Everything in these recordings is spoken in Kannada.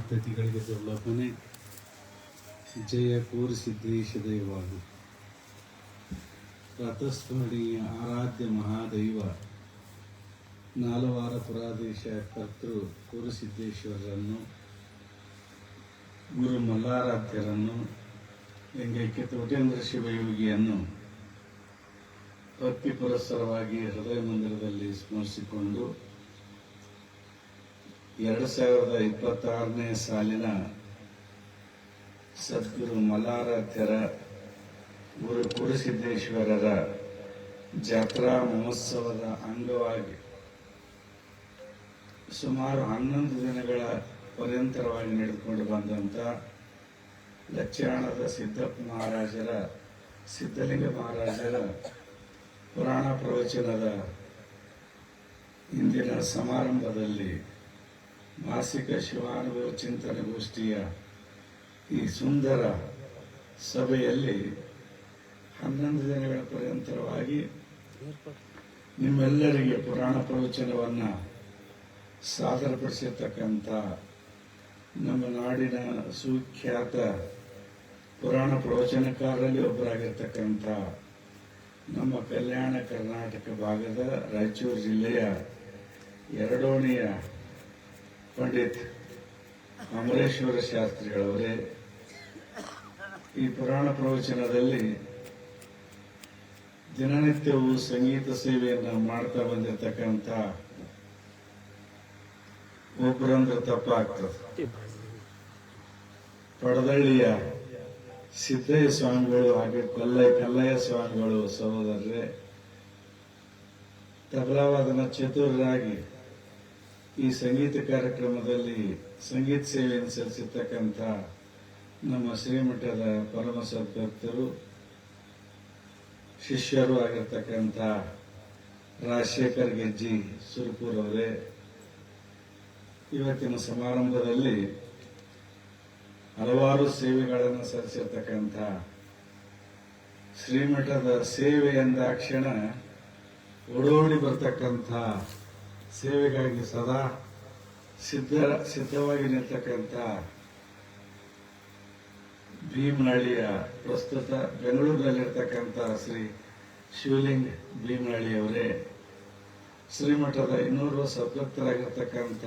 ಅತಿಥಿಗಳಿಗೆ ದುರ್ಲಭನೆ ಜಯ ಕೂರಿಸಿದ್ದೇಶ ದೈವಾಗು ರಥಸ್ಮರಣೀಯ ಆರಾಧ್ಯ ಮಹಾದೈವ ನಾಲವಾರ ಪುರಾಧೀಶ ಕರ್ತೃ ಕೂರಿಸಿದ್ದೇಶ್ವರರನ್ನು ಗುರು ಮಲ್ಲಾರಾಧ್ಯರನ್ನು ಲಿಂಗೈಕ್ಯ ತೋಟೇಂದ್ರ ಶಿವಯೋಗಿಯನ್ನು ಭಕ್ತಿ ಪುರಸ್ಸರವಾಗಿ ಹೃದಯ ಮಂದಿರದಲ್ಲಿ ಸ್ಮರಿಸಿಕೊಂಡು 2026ನೇ ಸಾಲಿನ ಸದ್ಗುರು ಮಲ್ಲಾರಾಧ್ಯರ ಗುರು ಕೂರಿಸಿದ್ದೇಶ್ವರರ ಜಾತ್ರಾ ಮಹೋತ್ಸವದ ಅಂಗವಾಗಿ ಸುಮಾರು 11 ದಿನಗಳ ಪರ್ಯಂತರವಾಗಿ ನಡೆದುಕೊಂಡು ಬಂದಂಥ ಲಚ್ಚಾಣದ ಸಿದ್ಧಲಿಂಗ ಮಹಾರಾಜರ ಪುರಾಣ ಪ್ರವಚನದ ಇಂದಿನ ಸಮಾರಂಭದಲ್ಲಿ ಮಾಸಿಕ ಶಿವಾನುಭವ ಚಿಂತನಗೋಷ್ಠಿಯ ಈ ಸುಂದರ ಸಭೆಯಲ್ಲಿ 11 ದಿನಗಳ ಪರ್ಯಂತರವಾಗಿ ನಿಮ್ಮೆಲ್ಲರಿಗೆ ಪುರಾಣ ಪ್ರವಚನವನ್ನು ಸಾದರಪಡಿಸಿರ್ತಕ್ಕಂಥ ನಮ್ಮ ನಾಡಿನ ಸುಖ್ಯಾತ ಪುರಾಣ ಪ್ರವಚನಕಾರರಲ್ಲಿ ಒಬ್ಬರಾಗಿರ್ತಕ್ಕಂಥ ನಮ್ಮ ಕಲ್ಯಾಣ ಕರ್ನಾಟಕ ಭಾಗದ ರಾಯಚೂರು ಜಿಲ್ಲೆಯ ಎರಡೋಣಿಯ ಪಂಡಿತ್ ಅಮರೇಶ್ವರ ಶಾಸ್ತ್ರಿಗಳವರೇ ಈ ಪುರಾಣ ಪ್ರವಚನದಲ್ಲಿ ದಿನನಿತ್ಯವೂ ಸಂಗೀತ ಸೇವೆಯನ್ನು ಮಾಡ್ತಾ ಬಂದಿರತಕ್ಕಂಥ ಒಬ್ಬರಂದ್ರೆ ತಪ್ಪಾಗ್ತದೆ. ಪಡದಳ್ಳಿಯ ಸಿದ್ದಯ್ಯ ಸ್ವಾಮಿಗಳು ಹಾಗೆ ಕಲ್ಲಯ್ಯ ಸ್ವಾಮಿಗಳು ಸಹೋದರರೇ, ತಬಲಾವಾದನ ಚತುರರಾಗಿ ಈ ಸಂಗೀತ ಕಾರ್ಯಕ್ರಮದಲ್ಲಿ ಸಂಗೀತ ಸೇವೆಯನ್ನು ಸಲ್ಲಿಸಿರ್ತಕ್ಕಂಥ ನಮ್ಮ ಶ್ರೀಮಠದ ಪರಮ ಸದ್ಭಕ್ತರು ಶಿಷ್ಯರು ಆಗಿರ್ತಕ್ಕಂಥ ರಾಜಶೇಖರ್ ಗೆಜ್ಜಿ ಸುರಪುರ್ ಅವರೇ, ಇವತ್ತಿನ ಸಮಾರಂಭದಲ್ಲಿ ಹಲವಾರು ಸೇವೆಗಳನ್ನು ಸಲ್ಲಿಸಿರ್ತಕ್ಕಂಥ ಶ್ರೀಮಠದ ಸೇವೆ ಎಂದಾಕ್ಷಣ ಓಡೋಡಿ ಬರ್ತಕ್ಕಂಥ ಸೇವೆಗಾಗಿ ಸದಾ ಸಿದ್ಧವಾಗಿ ನಿಲ್ತಕ್ಕಂಥ ಭೀಮನಹಳ್ಳಿಯ ಪ್ರಸ್ತುತ ಬೆಂಗಳೂರಿನಲ್ಲಿರ್ತಕ್ಕಂಥ ಶ್ರೀ ಶಿವಲಿಂಗ್ ಭೀಮನಹಳ್ಳಿಯವರೇ, ಶ್ರೀಮಠದ 200 ಸದ್ಭಕ್ತರಾಗಿರ್ತಕ್ಕಂಥ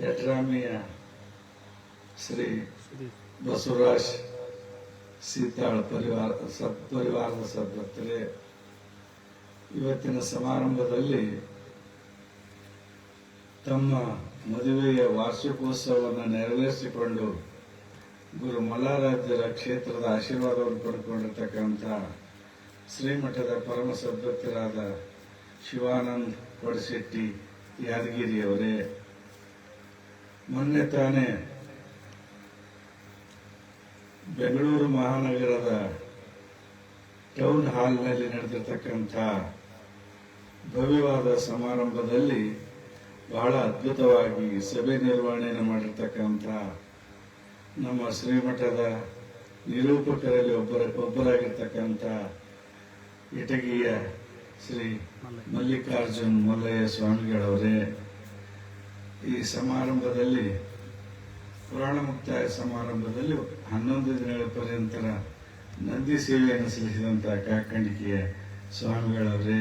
ಯಡ್ರಾಮಿಯ ಶ್ರೀ ಬಸವರಾಜ್ ಸೀತಾಳ್ ಪರಿವಾರದ ಸದ್ಭಕ್ತರೇ, ಇವತ್ತಿನ ಸಮಾರಂಭದಲ್ಲಿ ತಮ್ಮ ಮದುವೆಯ ವಾರ್ಷಿಕೋತ್ಸವವನ್ನು ನೆರವೇರಿಸಿಕೊಂಡು ಗುರು ಮಲ್ಲಾರಾಧ್ಯರ ಕ್ಷೇತ್ರದ ಆಶೀರ್ವಾದವನ್ನು ಪಡೆದುಕೊಂಡಿರ್ತಕ್ಕಂಥ ಶ್ರೀಮಠದ ಪರಮ ಸದ್ಭಕ್ತರಾದ ಶಿವಾನಂದ್ ಕೊಡಶೆಟ್ಟಿ ಯಾದಗಿರಿಯವರೇ, ಮೊನ್ನೆ ತಾನೇ ಬೆಂಗಳೂರು ಮಹಾನಗರದ ಟೌನ್ ಹಾಲ್ನಲ್ಲಿ ನಡೆದಿರ್ತಕ್ಕಂಥ ಭವ್ಯವಾದ ಸಮಾರಂಭದಲ್ಲಿ ಬಹಳ ಅದ್ಭುತವಾಗಿ ಸಭೆ ನಿರ್ವಹಣೆಯನ್ನು ಮಾಡಿರ್ತಕ್ಕಂಥ ನಮ್ಮ ಶ್ರೀಮಠದ ನಿರೂಪಕರಲ್ಲಿ ಒಬ್ಬರಾಗಿರ್ತಕ್ಕಂಥ ಇಟಗಿಯ ಶ್ರೀ ಮಲ್ಲಿಕಾರ್ಜುನ್ ಮಲ್ಲಯ್ಯ ಸ್ವಾಮಿಗಳವರೇ, ಈ ಸಮಾರಂಭದಲ್ಲಿ ಪುರಾಣ ಮುಕ್ತಾಯ ಸಮಾರಂಭದಲ್ಲಿ 11 ದಿನಗಳ ಪರ್ಯಂತರ ನಂದಿ ಸೇವೆಯನ್ನು ಸಲ್ಲಿಸಿದಂಥ ಕಾಕಂಡಿಕೆಯ ಸ್ವಾಮಿಗಳವರೇ,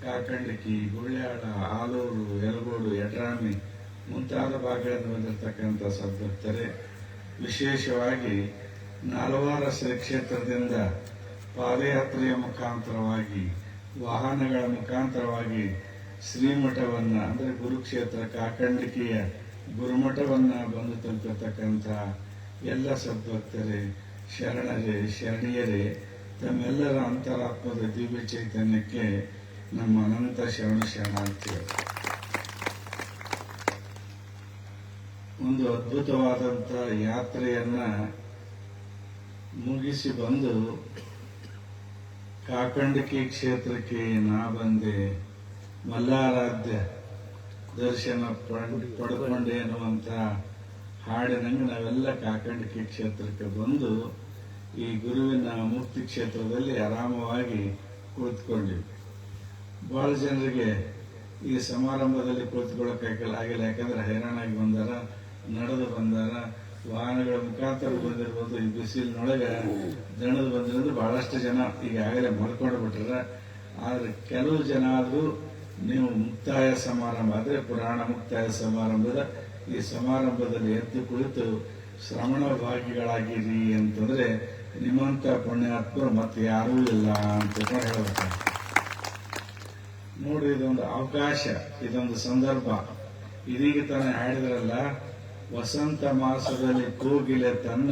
ಕಾಕಂಡಿಕಿ, ಗುಳ್ಳ್ಯಾಳ, ಆಲೂರು, ಯಲಗೋಡು, ಯಡ್ರಾಮಿ ಮುಂತಾದ ಭಾಗಗಳನ್ನು ಹೊಂದಿರತಕ್ಕಂಥ ಸದ್ಭಕ್ತರೇ, ವಿಶೇಷವಾಗಿ ನಾಲವಾರ ಶ್ರೀ ಕ್ಷೇತ್ರದಿಂದ ಪಾದಯಾತ್ರೆಯ ಮುಖಾಂತರವಾಗಿ ವಾಹನಗಳ ಮುಖಾಂತರವಾಗಿ ಶ್ರೀಮಠವನ್ನು ಅಂದರೆ ಗುರುಕ್ಷೇತ್ರ ಕಾಕಂಡಿಕೆಯ ಗುರುಮಠವನ್ನ ಬಂದು ತಲುಪಿರ್ತಕ್ಕಂಥ ಎಲ್ಲ ಸದ್ಭಕ್ತರೇ, ಶರಣೀಯರೇ, ತಮ್ಮೆಲ್ಲರ ಅಂತರಾತ್ಮದ ದಿವ್ಯ ಚೈತನ್ಯಕ್ಕೆ ನಮ್ಮ ಅನಂತ ಶರಣಾರ್ಥಿಗಳು. ಒಂದು ಅದ್ಭುತವಾದಂಥ ಯಾತ್ರೆಯನ್ನ ಮುಗಿಸಿ ಬಂದು ಕಾಕಂಡಿಕೆ ಕ್ಷೇತ್ರಕ್ಕೆ ನಾ ಬಂದೆ, ಮಲ್ಲಾರಾಧ್ಯ ದರ್ಶನ ಪಡ್ಕೊಂಡೆ ಅನ್ನುವಂಥ ಹಾಡಿನಂಗೆ ನಾವೆಲ್ಲ ಕಾಕಂಡಿಕೆ ಕ್ಷೇತ್ರಕ್ಕೆ ಬಂದು ಈ ಗುರುವಿನ ಮುಕ್ತಿ ಕ್ಷೇತ್ರದಲ್ಲಿ ಆರಾಮವಾಗಿ ಕುಳಿತುಕೊಂಡಿವಿ. ಬಹಳ ಜನರಿಗೆ ಈ ಸಮಾರಂಭದಲ್ಲಿ ಕುಳಿತುಕೊಳ್ಳಕ್ಕಾಗಿಲ್ಲ, ಯಾಕಂದ್ರೆ ಹೈರಾಣಾಗಿ ಬಂದಾರ, ನಡೆದು ಬಂದಾರ, ವಾಹನಗಳ ಮುಖಾಂತರ ಬಂದಿರ್ಬೋದು. ಈ ಬಿಸಿಲಿನೊಳಗೆ ದಣದು ಬಂದಿರೋದು ಬಹಳಷ್ಟು ಜನ ಈಗಾಗಲೇ ಮಲ್ಕೊಂಡು ಬಿಟ್ರ. ಆದ್ರೆ ಕೆಲವು ಜನ ಆದ್ರೂ ನೀವು ಮುಕ್ತಾಯ ಸಮಾರಂಭ ಅಂದ್ರೆ ಪುರಾಣ ಮುಕ್ತಾಯ ಸಮಾರಂಭದ ಈ ಸಮಾರಂಭದಲ್ಲಿ ಎದ್ದು ಕುಳಿತು ಶ್ರವಣ ಭಾಗಿಗಳಾಗಿರಿ ಅಂತಂದ್ರೆ ನಿಮ್ಮಂತ ಪುಣ್ಯಾತ್ಮರು ಮತ್ತೆ ಯಾರೂ ಇಲ್ಲ ಅಂತ ಹೇಳ್ಬೇಕು. ನೋಡಿ, ಇದೊಂದು ಅವಕಾಶ, ಇದೊಂದು ಸಂದರ್ಭ. ಇದೀಗ ತಾನೇ ಹಾಡಿದ್ರಲ್ಲ, ವಸಂತ ಮಾಸದಲ್ಲಿ ಕೋಗಿಲೆ ತನ್ನ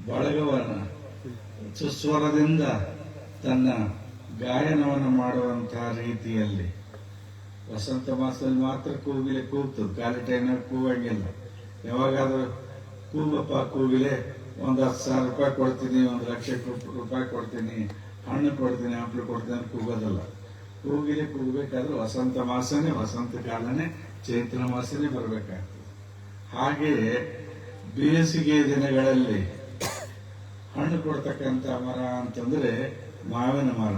ಬಳಗವನ್ನ ಸುಸ್ವರದಿಂದ ತನ್ನ ಗಾಯನವನ್ನು ಮಾಡುವಂತಹ ರೀತಿಯಲ್ಲಿ. ವಸಂತ ಮಾಸದಲ್ಲಿ ಮಾತ್ರ ಕೋಗಿಲೆ ಕೂಗ್ತದೆ, ಖಾಲಿ ಟೈಮ್ನಾಗ ಕೂಗಂಗಿಲ್ಲ. ಯಾವಾಗಾದ್ರೂ ಕೂಗಪ್ಪ ಕೋಗಿಲೆ, 10,000 ರೂಪಾಯಿ ಕೊಡ್ತೀನಿ, 1,00,000 ರೂಪಾಯಿ ಕೊಡ್ತೀನಿ, ಹಣ್ಣು ಕೊಡ್ತೀನಿ, ಹಂಪಲು ಕೊಡ್ತೀನಿ ಅಂತ ಕೂಗೋದಲ್ಲ. ಕೋಗಿಲೆ ಕೂಗಬೇಕಾದ್ರೆ ವಸಂತ ಮಾಸನೇ, ವಸಂತ ಕಾಲನೇ, ಚೈತ್ರ ಮಾಸನೇ ಬರಬೇಕಾಗ್ತದೆ. ಹಾಗೆಯೇ ಬೇಸಿಗೆ ದಿನಗಳಲ್ಲಿ ಹಣ್ಣು ಕೊಡ್ತಕ್ಕಂಥ ಮರ ಅಂತಂದ್ರೆ ಮಾವಿನ ಮರ.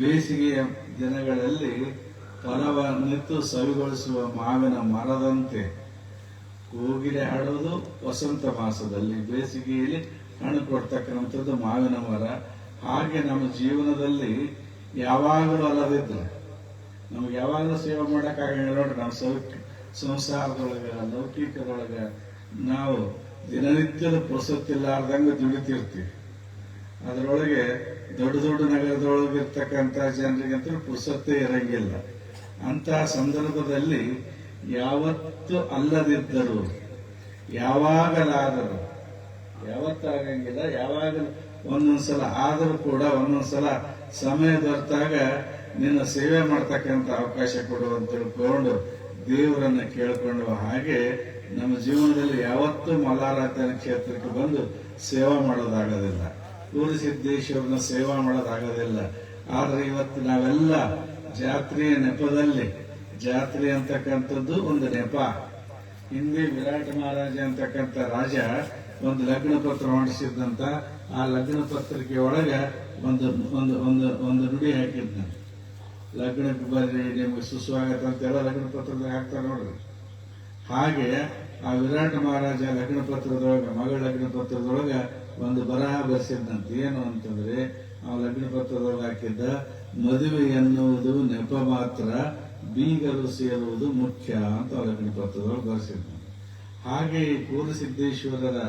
ಬೇಸಿಗೆಯ ದಿನಗಳಲ್ಲಿ ಫಲವನ್ನಿತ್ತು ಸವಿಗೊಳಿಸುವ ಮಾವಿನ ಮರದಂತೆ ಕೋಗಿಲೆ ಹಾಡೋದು ವಸಂತ ಮಾಸದಲ್ಲಿ, ಬೇಸಿಗೆಯಲ್ಲಿ ಹಣ್ಣು ಕೊಡ್ತಕ್ಕಂಥದ್ದು ಮಾವಿನ ಮರ. ಹಾಗೆ ನಮ್ಮ ಜೀವನದಲ್ಲಿ ಯಾವಾಗಲೂ ಅಲ್ಲದಿದ್ರೆ ನಮ್ಗೆ ಯಾವಾಗಲೂ ಸೇವೆ ಮಾಡೋಕ್ಕಾಗಂಗಿಲ್ಲ. ನೋಡ್ರಿ, ನಮ್ಮ ಸಂಸಾರದೊಳಗ ಲೌಕಿಕದೊಳಗ ನಾವು ದಿನನಿತ್ಯದ ಪುರುಸೊತ್ತಿಲ್ಲಾರ್ದಂಗೆ ದುಡಿತಿರ್ತೀವಿ. ಅದರೊಳಗೆ ದೊಡ್ಡ ದೊಡ್ಡ ನಗರದೊಳಗೆ ಇರ್ತಕ್ಕಂಥ ಜನರಿಗಂತೂ ಪುರುಸೊತ್ತೇ ಇರಂಗಿಲ್ಲ. ಅಂತಹ ಸಂದರ್ಭದಲ್ಲಿ ಯಾವತ್ತು ಅಲ್ಲದಿದ್ದರೂ ಯಾವಾಗಲಾದರೂ, ಯಾವತ್ತಾಗಂಗಿಲ್ಲ, ಯಾವಾಗಲೂ ಒಂದೊಂದ್ಸಲ ಆದರೂ ಕೂಡ ಒಂದೊಂದ್ಸಲ ಸಮಯ ದೊರೆತಾಗ ನಿನ್ನ ಸೇವೆ ಮಾಡ್ತಕ್ಕಂಥ ಅವಕಾಶ ಕೊಡುವಂತ ತಿಳ್ಕೊಂಡು ದೇವರನ್ನ ಕೇಳಿಕೊಂಡು, ಹಾಗೆ ನಮ್ಮ ಜೀವನದಲ್ಲಿ ಯಾವತ್ತೂ ಮಲ್ಲಾರಾಧನೆ ಕ್ಷೇತ್ರಕ್ಕೆ ಬಂದು ಸೇವಾ ಮಾಡೋದಾಗೋದಿಲ್ಲ, ಸಿದ್ದೇಶ್ವರನ ಸೇವಾ ಮಾಡೋದಾಗೋದಿಲ್ಲ. ಆದ್ರೆ ಇವತ್ತು ನಾವೆಲ್ಲ ಜಾತ್ರೆಯ ನೆಪದಲ್ಲಿ, ಜಾತ್ರೆ ಅಂತಕ್ಕಂಥದ್ದು ಒಂದು ನೆಪ. ಹಿಂದೆ ವಿರಾಟ್ ಮಹಾರಾಜ ಅಂತಕ್ಕಂಥ ರಾಜ ಒಂದು ಲಗ್ನ ಪತ್ರ ಮಾಡಿಸಿದ್ದಂತ, ಆ ಲಗ್ನ ಪತ್ರಿಕೆ ಒಳಗ ಒಂದು ಒಂದು ಒಂದು ಒಂದು ನುಡಿ ಹಾಕಿದ್ನ, ಲಗ್ನಕ್ಕೆ ಬರ್ರಿ ನಿಮ್ಗೆ ಸುಸ್ವಾಗತ ಅಂತೆಲ್ಲ ಲಗ್ನ ಪತ್ರದಾಗ ಹಾಕ್ತಾರೆ ನೋಡ್ರಿ. ಹಾಗೆ ಆ ವಿರಾಟ್ ಮಹಾರಾಜ ಲಗ್ನ ಪತ್ರದೊಳಗ, ಮಗಳ ಲಗ್ನ ಪತ್ರದೊಳಗ ಒಂದು ಬರಹ ಬರೆಸಿದ್ದಂತೆ. ಏನು ಅಂತಂದ್ರೆ, ಆ ಲಗ್ನ ಪತ್ರದೊಳಗೆ ಹಾಕಿದ್ದ, ಮದುವೆ ಎನ್ನುವುದು ನೆಪ ಮಾತ್ರ, ಬೀಗರು ಸೇರುವುದು ಮುಖ್ಯ ಅಂತ ಲಗ್ನ ಪತ್ರದೊಳಗೆ ಬರೆಸಿದ್ದ. ಹಾಗೆ ಈ ಕೂರಸಿದ್ದೇಶ್ವರರ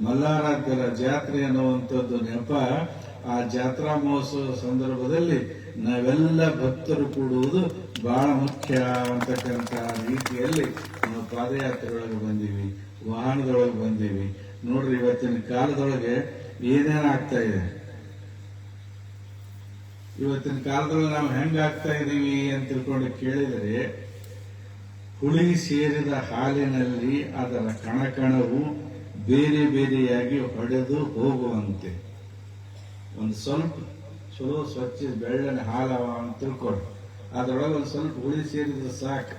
ಮಲ್ಲಾರಾಧ್ಯರ ಜಾತ್ರೆ ಅನ್ನುವಂಥದ್ದು ನೆಪ. ಆ ಜಾತ್ರಾ ಮಹೋತ್ಸವ ಸಂದರ್ಭದಲ್ಲಿ ನಾವೆಲ್ಲ ಭಕ್ತರು ಕೂಡುವುದು ಬಹಳ ಮುಖ್ಯ ಅಂತಕ್ಕಂಥ ರೀತಿಯಲ್ಲಿ ನಾವು ಪಾದಯಾತ್ರೆಯೊಳಗೆ ಬಂದೀವಿ, ವಾಹನದೊಳಗೆ ಬಂದೀವಿ. ನೋಡ್ರಿ, ಇವತ್ತಿನ ಕಾಲದೊಳಗೆ ಏನೇನಾಗ್ತಾ ಇದೆ, ಇವತ್ತಿನ ಕಾಲದೊಳಗೆ ನಾವು ಹೆಂಗಾಗ್ತಾ ಇದೀವಿ ಅಂತ ತಿಳ್ಕೊಂಡು ಕೇಳಿದರೆ, ಹುಳಿ ಸೇರಿದ ಹಾಲಿನಲ್ಲಿ ಅದರ ಕಣಕಣವು ಬೇರೆ ಬೇರೆಯಾಗಿ ಹೊಡೆದು ಹೋಗುವಂತೆ. ಒಂದು ಸ್ವಲ್ಪ ಚಲೋ ಸ್ವಚ್ಛ ಬೆಳ್ಳನೆ ಹಾಲವ ಅಂತ ತಿಳ್ಕೊಡ್ರಿ, ಅದರೊಳಗೆ ಒಂದು ಸ್ವಲ್ಪ ಹುಳಿ ಸೇರಿದ್ರೆ ಸಾಕು,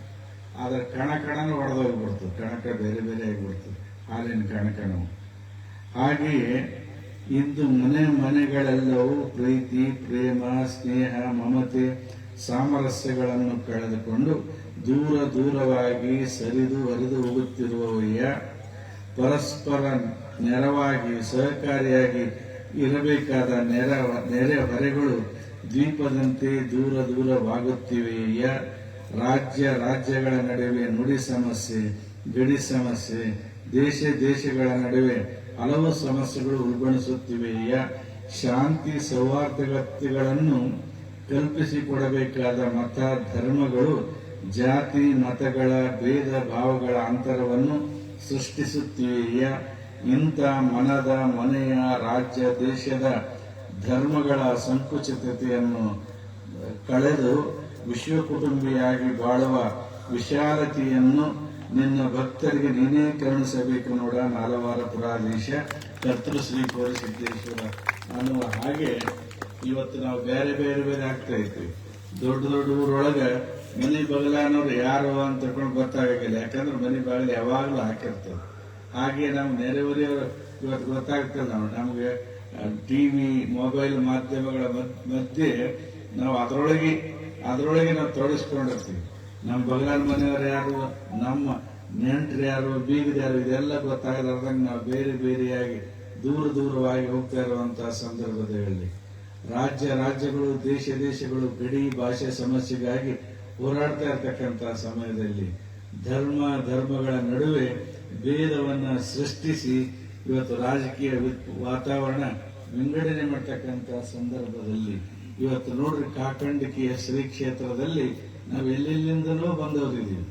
ಅದರ ಕಣಕಣನು ಹೊಡೆದೋಗ್ಬಿಡ್ತದೆ, ಕಣಕ ಬೇರೆ ಬೇರೆ ಆಗಿಬಿಡ್ತದೆ, ಹಾಲಿನ ಕಣಕಣವು. ಹಾಗೆಯೇ ಇಂದು ಮನೆಗಳೆಲ್ಲವೂ ಪ್ರೀತಿ, ಪ್ರೇಮ, ಸ್ನೇಹ, ಮಮತೆ, ಸಾಮರಸ್ಯಗಳನ್ನು ಕಳೆದುಕೊಂಡು ದೂರವಾಗಿ ಸರಿದು ಹರಿದು ಹೋಗುತ್ತಿರುವವಯ್ಯ. ಪರಸ್ಪರ ನೆರವಾಗಿ ಸಹಕಾರಿಯಾಗಿ ಇರಬೇಕಾದ ನೆರೆಹೊರೆಗಳು ದ್ವೀಪದಂತೆ ದೂರವಾಗುತ್ತಿವೆಯ. ರಾಜ್ಯಗಳ ನಡುವೆ ನುಡಿ ಸಮಸ್ಯೆ, ಗಡಿ ಸಮಸ್ಯೆ, ದೇಶಗಳ ನಡುವೆ ಹಲವು ಸಮಸ್ಯೆಗಳು ಉಲ್ಬಣಿಸುತ್ತಿವೆಯ. ಶಾಂತಿ ಸೌಹಾರ್ದತೆಗಳನ್ನು ಕಲ್ಪಿಸಿಕೊಡಬೇಕಾದ ಮತ ಧರ್ಮಗಳು ಜಾತಿ ಮತಗಳ ಭೇದ ಭಾವಗಳ ಅಂತರವನ್ನು ಸೃಷ್ಟಿಸುತ್ತಿವೆಯ. ಇಂಥ ಮನೆಯ ರಾಜ್ಯ ದೇಶದ ಧರ್ಮಗಳ ಸಂಕುಚಿತತೆಯನ್ನು ಕಳೆದು ವಿಶ್ವ ಕುಟುಂಬಿಯಾಗಿ ಬಾಳುವ ವಿಶಾಲತೆಯನ್ನು ನಿನ್ನ ಭಕ್ತರಿಗೆ ನೀನೇ ಕರುಣಿಸಬೇಕು ನೋಡ ನಾಲವಾರ ಪುರಾಧೀಶ ಕರ್ತೃ ಶ್ರೀ ಕೋರಸಿದ್ದೇಶ್ವರ ಅನ್ನುವ ಹಾಗೆ ಇವತ್ತು ನಾವು ಬೇರೆ ಬೇರೆ ಬೇರೆ ಆಗ್ತಾ ಇರ್ತೀವಿ. ದೊಡ್ಡ ಊರೊಳಗ ಮನೆ ಬಗಲಾನವ್ರು ಯಾರು ಅಂತ ತಿಳ್ಕೊಂಡು ಗೊತ್ತಾಗಿಲ್ಲ, ಯಾಕಂದ್ರೆ ಮನೆ ಬಾಗಿಲು ಯಾವಾಗಲೂ ಹಾಕಿರ್ತದೆ. ಹಾಗೆ ನಾವು ನೆರೆಹೊರೆಯವರು ಇವತ್ತು ಗೊತ್ತಾಗ್ತದೆ. ನಮಗೆ ಟಿವಿ ಮೊಬೈಲ್ ಮಾಧ್ಯಮಗಳ ಮಧ್ಯೆ ನಾವು ಅದರೊಳಗೆ ಅದರೊಳಗೆ ನಾವು ತೊಡಗಿಸ್ಕೊಂಡಿರ್ತೀವಿ. ನಮ್ಮ ಬಗಲ್ ಮನೆಯವರು ಯಾರು, ನಮ್ಮ ನೆಂಟರು ಯಾರು, ಬೀಗದ ಯಾರು, ಇದೆಲ್ಲ ಗೊತ್ತಾಗಲಾರ್ದಂಗೆ ನಾವು ಬೇರೆ ಬೇರೆಯಾಗಿ ದೂರವಾಗಿ ಹೋಗ್ತಾ ಇರುವಂತಹ ಸಂದರ್ಭದಲ್ಲಿ ರಾಜ್ಯಗಳು, ದೇಶಗಳು ಗಡಿ ಭಾಷೆ ಸಮಸ್ಯೆಗಾಗಿ ಹೋರಾಡ್ತಾ ಇರ್ತಕ್ಕಂತಹ ಸಮಯದಲ್ಲಿ ಧರ್ಮಗಳ ನಡುವೆ ಭೇದವನ್ನ ಸೃಷ್ಟಿಸಿ ಇವತ್ತು ರಾಜಕೀಯ ವಾತಾವರಣ ವಿಂಗಡಣೆ ಮಾಡ್ತಕ್ಕಂತಹ ಸಂದರ್ಭದಲ್ಲಿ ಇವತ್ತು ನೋಡ್ರಿ, ಕಾಕಂಡಿಕೆಯ ಶ್ರೀ ಕ್ಷೇತ್ರದಲ್ಲಿ ನಾವು ಎಲ್ಲೆಲ್ಲಿಂದಲೂ ಬಂದವರಿದ್ದೀವಿ.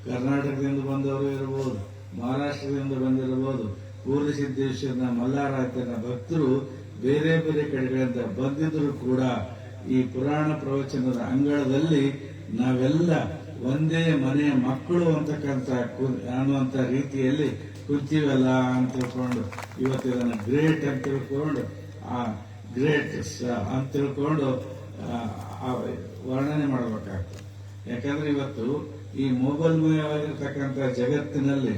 ಕರ್ನಾಟಕದಿಂದ ಬಂದವರು ಇರಬಹುದು, ಮಹಾರಾಷ್ಟ್ರದಿಂದ ಬಂದಿರಬಹುದು, ಪೂರ್ಣಸಿದ್ದೇಶ್ವರನ ಮಲ್ಲಾರಾಧನ ಭಕ್ತರು ಬೇರೆ ಬೇರೆ ಕಡೆಗಳಿಂದ ಬಂದಿದ್ರು ಕೂಡ ಈ ಪುರಾಣ ಪ್ರವಚನದ ಅಂಗಳದಲ್ಲಿ ನಾವೆಲ್ಲ ಒಂದೇ ಮನೆಯ ಮಕ್ಕಳು ಅನ್ನುವಂತ ರೀತಿಯಲ್ಲಿ ಕುಂತೀವಲ್ಲ ಅಂತ ತಿಳ್ಕೊಂಡು ಇವತ್ತು ಇದನ್ನು ಗ್ರೇಟ್ ಅಂತ ತಿಳ್ಕೊಂಡು ಗ್ರೇಟ್ ಅಂತ ತಿಳ್ಕೊಂಡು ವರ್ಣನೆ ಮಾಡಬೇಕಾಗ್ತದೆ. ಯಾಕಂದ್ರೆ ಇವತ್ತು ಈ ಮೊಬೈಲ್ಮಯವಾಗಿರ್ತಕ್ಕಂಥ ಜಗತ್ತಿನಲ್ಲಿ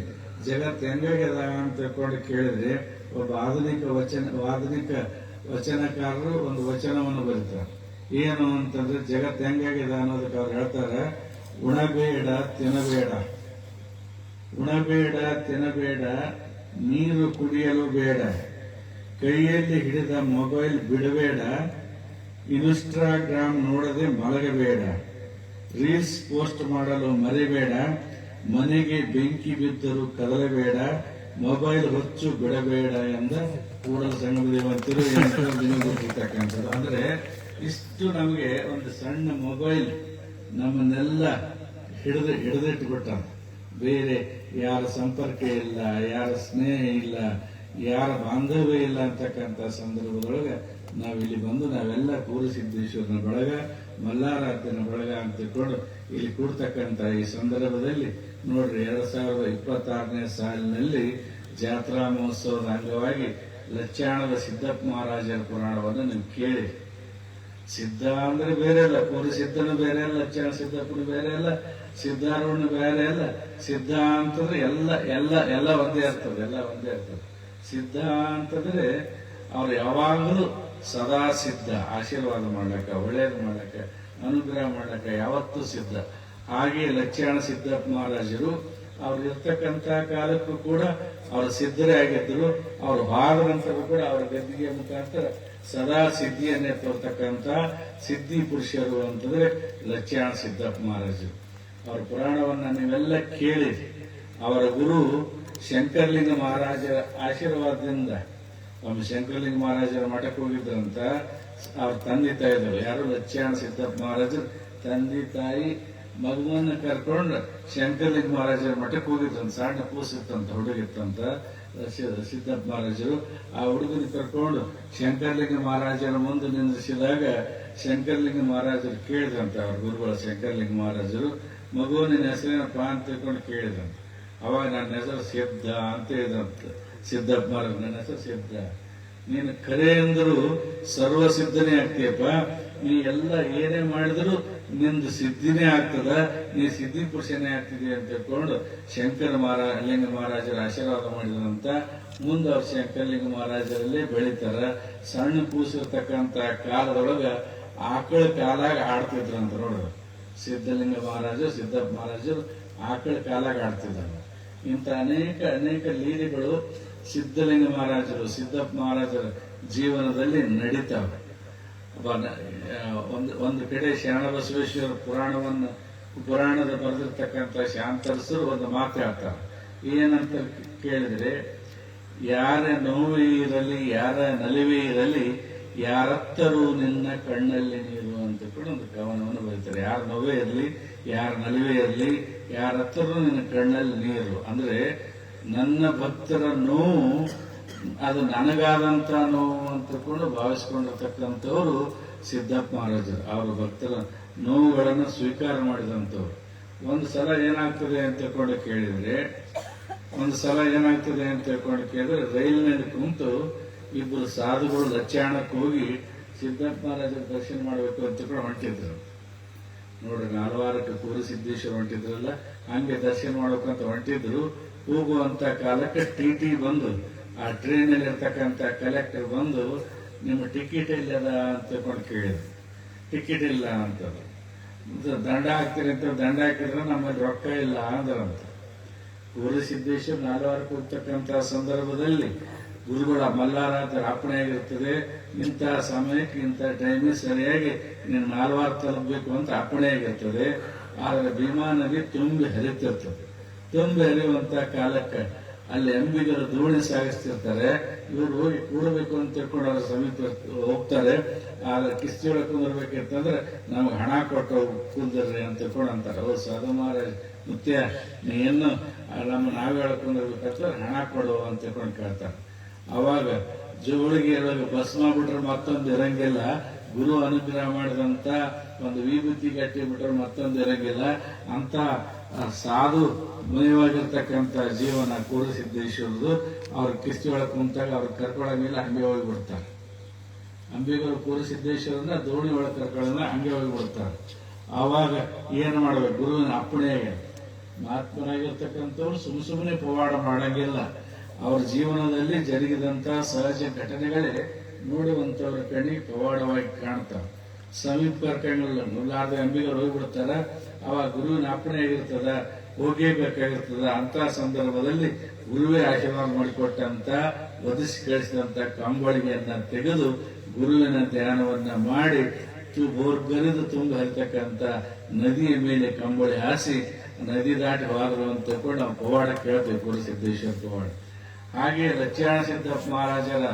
ಜಗತ್ತು ಹೆಂಗಾಗ್ಯದ ಅಂತ ತಿಳ್ಕೊಂಡು ಕೇಳಿದ್ರೆ ಒಬ್ಬ ಆಧುನಿಕ ವಚನಕಾರರು ಒಂದು ವಚನವನ್ನು ಬರೀತಾರೆ. ಏನು ಅಂತಂದ್ರೆ ಜಗತ್ತು ಹೆಂಗಾಗ್ಯದ ಅನ್ನೋದಕ್ಕೆ ಅವ್ರು ಹೇಳ್ತಾರೆ, ಉಣಬೇಡ ತಿನ್ನಬೇಡ, ನೀರು ಕುಡಿಯಲು ಬೇಡ, ಕೈಯಲ್ಲಿ ಹಿಡಿದ ಮೊಬೈಲ್ ಬಿಡಬೇಡ, ಇನ್ಸ್ಟಾಗ್ರಾಮ್ ನೋಡದೆ ಮಲಗಬೇಡ, ರೀಲ್ಸ್ ಪೋಸ್ಟ್ ಮಾಡಲು ಮರಿಬೇಡ, ಮನೆಗೆ ಬೆಂಕಿ ಬಿದ್ದರೂ ಕದಲಬೇಡ, ಮೊಬೈಲ್ ಹೊಚ್ಚು ಬಿಡಬೇಡ ಎಂದ ಕೂಡಲ ಸಂಗಮದೇವಂತರು ಗೊತ್ತಿರ್ತಕ್ಕಂಥದ್ದು. ಅಂದ್ರೆ ಇಷ್ಟು ನಮಗೆ ಒಂದು ಸಣ್ಣ ಮೊಬೈಲ್ ನಮ್ಮನ್ನೆಲ್ಲ ಹಿಡಿದಿಟ್ಟುಬಿಟ್ಟ. ಬೇರೆ ಯಾರ ಸಂಪರ್ಕ ಇಲ್ಲ, ಯಾರ ಸ್ನೇಹ ಇಲ್ಲ, ಯಾರ ಬಾಂಧವ್ಯ ಇಲ್ಲ ಅಂತಕ್ಕಂಥ ಸಂದರ್ಭದೊಳಗೆ ನಾವಿಲ್ಲಿ ಬಂದು ನಾವೆಲ್ಲ ಪೂರ್ವಸಿದ್ದೇಶ್ವರನ ಬಳಗ, ಮಲ್ಲಾರಾಧನ ಬಳಗ ಅಂತ ತಿಳ್ಕೊಂಡು ಇಲ್ಲಿ ಕೂಡ್ತಕ್ಕಂಥ ಈ ಸಂದರ್ಭದಲ್ಲಿ ನೋಡ್ರಿ, 2026ನೇ ಸಾಲಿನಲ್ಲಿ ಜಾತ್ರಾ ಮಹೋತ್ಸವದ ಅಂಗವಾಗಿ ಲಚ್ಚಾಣದ ಸಿದ್ದಪ್ಪ ಮಹಾರಾಜರ ಪುರಾಣವನ್ನು ನೀವು ಕೇಳಿ. ಸಿದ್ಧ ಅಂದ್ರೆ ಬೇರೆ ಅಲ್ಲ, ಪೂರಿ ಸಿದ್ಧನು ಬೇರೆ ಅಲ್ಲ, ಲಚ್ಚಾಣ ಸಿದ್ದಪ್ಪನು ಬೇರೆ ಅಲ್ಲ, ಸಿದ್ಧಾರೂಢನು ಬೇರೆ ಅಲ್ಲ. ಸಿದ್ಧ ಅಂತಂದ್ರೆ ಎಲ್ಲ ಒಂದೇ ಇರ್ತದೆ, ಸಿದ್ಧ ಅಂತಂದ್ರೆ ಅವ್ರು ಯಾವಾಗಲೂ ಸದಾ ಸಿದ್ಧ, ಆಶೀರ್ವಾದ ಮಾಡ್ಲಕ್ಕ, ಒಳ್ಳೇದು ಮಾಡ್ಲಕ್ಕ, ಅನುಗ್ರಹ ಮಾಡ್ಲಕ್ಕ ಯಾವತ್ತೂ ಸಿದ್ಧ. ಹಾಗೆ ಲಚ್ಚಾಣ ಸಿದ್ದಪ್ಪ ಮಹಾರಾಜರು ಅವ್ರು ಇರ್ತಕ್ಕಂಥ ಕಾಲಕ್ಕೂ ಕೂಡ ಅವರು ಸಿದ್ಧರೇ ಆಗಿದ್ದರು. ಅವ್ರು ಹೋದ ನಂತರ ಕೂಡ ಅವರ ಗದ್ದಿಗೆ ಮುಖಾಂತರ ಸದಾ ಸಿದ್ಧಿಯನ್ನೇ ತೋರ್ತಕ್ಕಂಥ ಸಿದ್ಧಿ ಪುರುಷರು ಅಂತಂದ್ರೆ ಲಚ್ಚಾಣ ಸಿದ್ದಪ್ಪ ಮಹಾರಾಜರು. ಅವರ ಪುರಾಣವನ್ನ ನೀವೆಲ್ಲ ಕೇಳಿ. ಅವರ ಗುರು ಶಂಕರಲಿಂಗ ಮಹಾರಾಜರ ಆಶೀರ್ವಾದದಿಂದ ಒಮ್ಮೆ ಶಂಕರಲಿಂಗ ಮಹಾರಾಜರ ಮಠಕ್ಕೆ ಹೋಗಿದ್ರಂತ. ಅವ್ರ ತಂದೆ ತಾಯಿದ್ರು ಯಾರು, ಲಚ್ಚಾಣ ಸಿದ್ದಪ್ಪ ಮಹಾರಾಜರು ತಂದೆ ತಾಯಿ ಮಗುವನ್ನ ಕರ್ಕೊಂಡು ಶಂಕರಲಿಂಗ ಮಹಾರಾಜರ ಮಠಕ್ಕೆ ಹೋಗಿದ್ರಂತ. ಸಣ್ಣ ಕೂಸಿತ್ತಂತ, ಹುಡುಗಿತ್ತಂತ ಸಿದ್ದಪ್ಪ ಮಹಾರಾಜರು. ಆ ಹುಡುಗನ ಕರ್ಕೊಂಡು ಶಂಕರಲಿಂಗ ಮಹಾರಾಜರ ಮುಂದೆ ನಿಂದಿಸಿದಾಗ ಶಂಕರಲಿಂಗ ಮಹಾರಾಜರು ಕೇಳಿದ್ರಂತ, ಅವ್ರ ಗುರುಗಳ ಶಂಕರಲಿಂಗ ಮಹಾರಾಜರು, ಮಗು ನಿನ್ನ ಹೆಸರೇನಪ್ಪ ಅಂತ ತಿಳ್ಕೊಂಡು ಕೇಳಿದಂತ. ಅವಾಗ ನನ್ನ ಹೆಸರು ಸಿದ್ಧ ಅಂತ ಹೇಳಿದಂತ ಸಿದ್ದಪ್ಪ ಮಹಾರಾಜ್, ನನ್ನ ಹೆಸರು ಸಿದ್ಧ, ನೀನು ಕರೆ ಎಂದರೂ ಸರ್ವ ಸಿದ್ಧನೇ ಆಗ್ತೀಯಪ್ಪ, ನೀ ಎಲ್ಲ ಏನೇ ಮಾಡಿದ್ರು ನಿಂದು ಸಿದ್ಧಿನೇ ಆಗ್ತದ, ನೀ ಸಿದ್ಧಿ ಪುರುಷನೇ ಆಗ್ತಿದೆ ಅಂತ ತಿಳ್ಕೊಂಡು ಲಿಂಗ ಮಹಾರಾಜರ ಆಶೀರ್ವಾದ ಮಾಡಿದಂತ. ಮುಂದೆ ಅವ್ರು ಶಂಕರಲಿಂಗ ಮಹಾರಾಜರಲ್ಲೇ ಬೆಳಿತಾರ. ಸಣ್ಣ ಕೂಸಿರ್ತಕ್ಕಂಥ ಕಾಲದೊಳಗ ಆಕಳ ಕಾಲಾಗ ಆಡ್ತಿದ್ರಂತ ನೋಡ್ರಿ. ಸಿದ್ಧಲಿಂಗ ಮಹಾರಾಜರು, ಸಿದ್ದಪ್ಪ ಮಹಾರಾಜರು ಆಕಳ ಕಾಲಾಗ ಆಡ್ತಿದ್ದಾರೆ. ಇಂಥ ಅನೇಕ ಲೀಲೆಗಳು ಸಿದ್ಧಲಿಂಗ ಮಹಾರಾಜರು, ಸಿದ್ದಪ್ಪ ಮಹಾರಾಜರ ಜೀವನದಲ್ಲಿ ನಡೀತಾವೆ. ಒಂದು ಕಡೆ ಶರಣಬಸವೇಶ್ವರ ಪುರಾಣದ ಬರೆದಿರ್ತಕ್ಕಂಥ ಶಾಂತರಸರು ಒಂದು ಮಾತು ಹೇಳ್ತಾರೆ. ಏನಂತ ಕೇಳಿದ್ರೆ, ಯಾರ ನೋವೇ ಇರಲಿ, ಯಾರ ನಲಿವೇ ಇರಲಿ, ಯಾರತ್ತರೂ ನಿನ್ನ ಕಣ್ಣಲ್ಲಿ ನೀರು ಅಂತ ಕೂಡ ಒಂದು ಕವನವನ್ನು ಬರೀತಾರೆ. ಯಾರ ನೋವೇ ಇರಲಿ, ಯಾರ ನಲಿವೇ ಇರಲಿ, ಯಾರತ್ತರೂ ನಿನ್ನ ಕಣ್ಣಲ್ಲಿ ನೀರು ಅಂದ್ರೆ ನನ್ನ ಭಕ್ತರ ನೋವು ಅದು ನನಗಾದಂತ ನೋವು ಅಂತ ಕೂಡ ಭಾವಿಸ್ಕೊಂಡಿರ್ತಕ್ಕಂಥವ್ರು ಸಿದ್ದಪ್ಪ ಮಹಾರಾಜರು. ಅವರ ಭಕ್ತರ ನೋವುಗಳನ್ನು ಸ್ವೀಕಾರ ಮಾಡಿದಂಥವ್ರು. ಒಂದು ಸಲ ಏನಾಗ್ತದೆ ಅಂತ ತಿಳ್ಕೊಂಡು ಕೇಳಿದ್ರೆ ರೈಲಿನಲ್ಲಿ ಕುಂತು ಇಬ್ಬರು ಸಾಧುಗಳು ಲಚ್ಚಾಣಕ್ಕೆ ಹೋಗಿ ಸಿದ್ದಪ್ಪ ಮಹಾರಾಜರ ದರ್ಶನ ಮಾಡಬೇಕು ಅಂತ ಕೂಡ ಹೊಂಟಿದ್ರು. ನೋಡ್ರಿ, 4 ವಾರಕ್ಕೆ ಪೂರ್ವಸಿದ್ದೇಶ್ವರ ಹೊಂಟಿದ್ರಲ್ಲ, ಹಂಗೆ ದರ್ಶನ ಮಾಡ್ಬೇಕಂತ ಹೊಂಟಿದ್ರು. ಹೋಗುವಂತ ಕಾಲಕ್ಕೆ ಟಿ ಬಂದು, ಆ ಟ್ರೈನಲ್ಲಿ ಇರ್ತಕ್ಕಂಥ ಕಲೆಕ್ಟರ್ ಬಂದು, ನಿಮ್ಮ ಟಿಕೆಟ್ ಇಲ್ಲದ ಅಂತ ತಿಳ್ಕೊಂಡು ಕೇಳಿದ್ರು. ಟಿಕೆಟ್ ಇಲ್ಲ ಅಂತ. ದಂಡ ಹಾಕ್ತೀರಿ ಅಂತ ದಂಡ ಹಾಕಿದ್ರೆ ನಮ್ಮಲ್ಲಿ ರೊಕ್ಕ ಇಲ್ಲ ಅಂದ್ರಂತ. ಗೂಢಸಿದ್ದೇಶ್ವರ ನಾಲ್ವಾರಕ್ಕೆ ಹೋಗ್ತಕ್ಕಂತಹ ಸಂದರ್ಭದಲ್ಲಿ ಗುರುಗಳ ಮಲ್ಲಾರಾಧರ ಅಪ್ಪಣೆ ಆಗಿರ್ತದೆ, ಇಂತಹ ಸಮಯಕ್ಕೆ ಇಂಥ ಟೈಮಿಗೆ ಸರಿಯಾಗಿ ನೀನು ನಾಲ್ವಾರು ತಲುಪಬೇಕು ಅಂತ ಅಪ್ಪಣೆ ಆಗಿರ್ತದೆ. ಆದರೆ ಭೀಮಾ ನದಿ ತುಂಬಿ ಹರಿತಿರ್ತದೆ. ತುಂಬಿ ಹರಿಯುವಂತ ಕಾಲಕ್ಕೆ ಅಲ್ಲಿ ಅಂಬಿಗರು ದೋಣಿ ಸಾಗಿಸ್ತಿರ್ತಾರೆ. ಇವರು ಹೋಗಿ ಕೂಡಬೇಕು ಅಂತ ತಿಳ್ಕೊಂಡು ಅವ್ರ ಸಮೀಪ ಹೋಗ್ತಾರೆ. ಆದ್ರೆ ಕಿಸ್ತಿ ಒಳಗೆ ಕುಂದಿರ್ಬೇಕಿರ್ತಂದ್ರೆ ನಮ್ಗೆ ಹಣ ಕೊಟ್ಟು ಕುಂದಿರ್ರಿ ಅಂತ ತಿಳ್ಕೊಂಡು ಅಂತಾರೆ. ಅವ್ರು ಸಾಧು ಮಹಾರಾಜ್ ಮುತ್ಯ ನೀನು ನಾವೇ ಒಳಗೆ ಕುಂದಿರ್ಬೇಕಂತ ಹಣ ಕೊಡು ಅಂತ ತಿಳ್ಕೊಂಡು ಕೇಳ್ತಾರೆ. ಅವಾಗ ಜೋಳಿಗೆ ಒಳಗೆ ಭಸ್ಮ ಬಿಟ್ರೆ ಮತ್ತೊಂದು ಇರಂಗಿಲ್ಲ, ಗುರು ಅನುಗ್ರಹ ಮಾಡಿದಂತ ಒಂದು ವಿಭೂತಿ ಗಟ್ಟಿ ಬಿಟ್ರೆ ಮತ್ತೊಂದು ಇರಂಗಿಲ್ಲ ಅಂತ ಸಾಧು ಮಯವಾಗಿರ್ತಕ್ಕಂಥ ಜೀವನ ಗೂಢಸಿದ್ದೇಶ್ವರದು. ಅವ್ರ ಕಿಸ್ತಿ ಒಳಗೆ ಕುಂತಾಗ ಅವ್ರು ಕರ್ಕೊಳ್ಳಂಗಿಲ್ಲ, ಹಂಗೆ ಹೋಗಿಬಿಡ್ತಾರೆ. ಅಂಬಿಗರು ಗೂಢಸಿದ್ದೇಶ್ವರನ್ನ ದೋಣಿ ಒಳಗೆ ಕರ್ಕೊಳ್ಳೋಣ, ಹಂಗೆ ಹೋಗಿಬಿಡ್ತಾರೆ. ಆವಾಗ ಏನ್ ಮಾಡ್ಬೇಕು? ಗುರುವಿನ ಅಪ್ಪಣೆಗೆ ಮಹಾತ್ಮರಾಗಿರ್ತಕ್ಕಂಥವ್ರು ಸುಮ್ಮನೆ ಪವಾಡ ಮಾಡಂಗಿಲ್ಲ. ಅವ್ರ ಜೀವನದಲ್ಲಿ ಜರುಗಿದಂತ ಸಹಜ ಘಟನೆಗಳೇ ನೋಡುವಂತವ್ರ ಕಣ್ಣಿಗೆ ಪವಾಡವಾಗಿ ಕಾಣ್ತಾವ. ಸಮೀಪ ಕರ್ಕೊಂಡಲ್ಲ ನುಲ್ಲಾರ್ದ ಅಂಬಿಗರು ಹೋಗ್ಬಿಡ್ತಾರ. ಅವಾಗ ಗುರುವಿನ ಅಪ್ಪಣೆ ಆಗಿರ್ತದ, ಹೋಗೇಬೇಕಾಗಿರ್ತದ. ಅಂತ ಸಂದರ್ಭದಲ್ಲಿ ಗುರುವೇ ಆಶೀರ್ವಾದ ಮಾಡಿಕೊಟ್ಟಂತ ಒದಿಸಿ ಕಳಿಸಿದಂತ ಕಂಬಳಿಗೆಯನ್ನ ತೆಗೆದು ಗುರುವಿನ ಧ್ಯಾನವನ್ನ ಮಾಡಿ ಬೋರ್ಗರಿದು ತುಂಬ ಹರಿತಕ್ಕಂತ ನದಿಯ ಮೇಲೆ ಕಂಬಳಿ ಹಾಸಿ ನದಿ ದಾಟಿ ಹೋದ್ರು ಅಂತ ತಿಳ್ಕೊಂಡು ನಾವು ಪವಾಡ ಕೇಳ್ತೇವೆ, ಗೂಢಸಿದ್ದೇಶ್ವರ ಪವಾಡ. ಹಾಗೆ ಲಚ್ಚಾಣ ಸಿದ್ದಪ್ಪ ಮಹಾರಾಜರ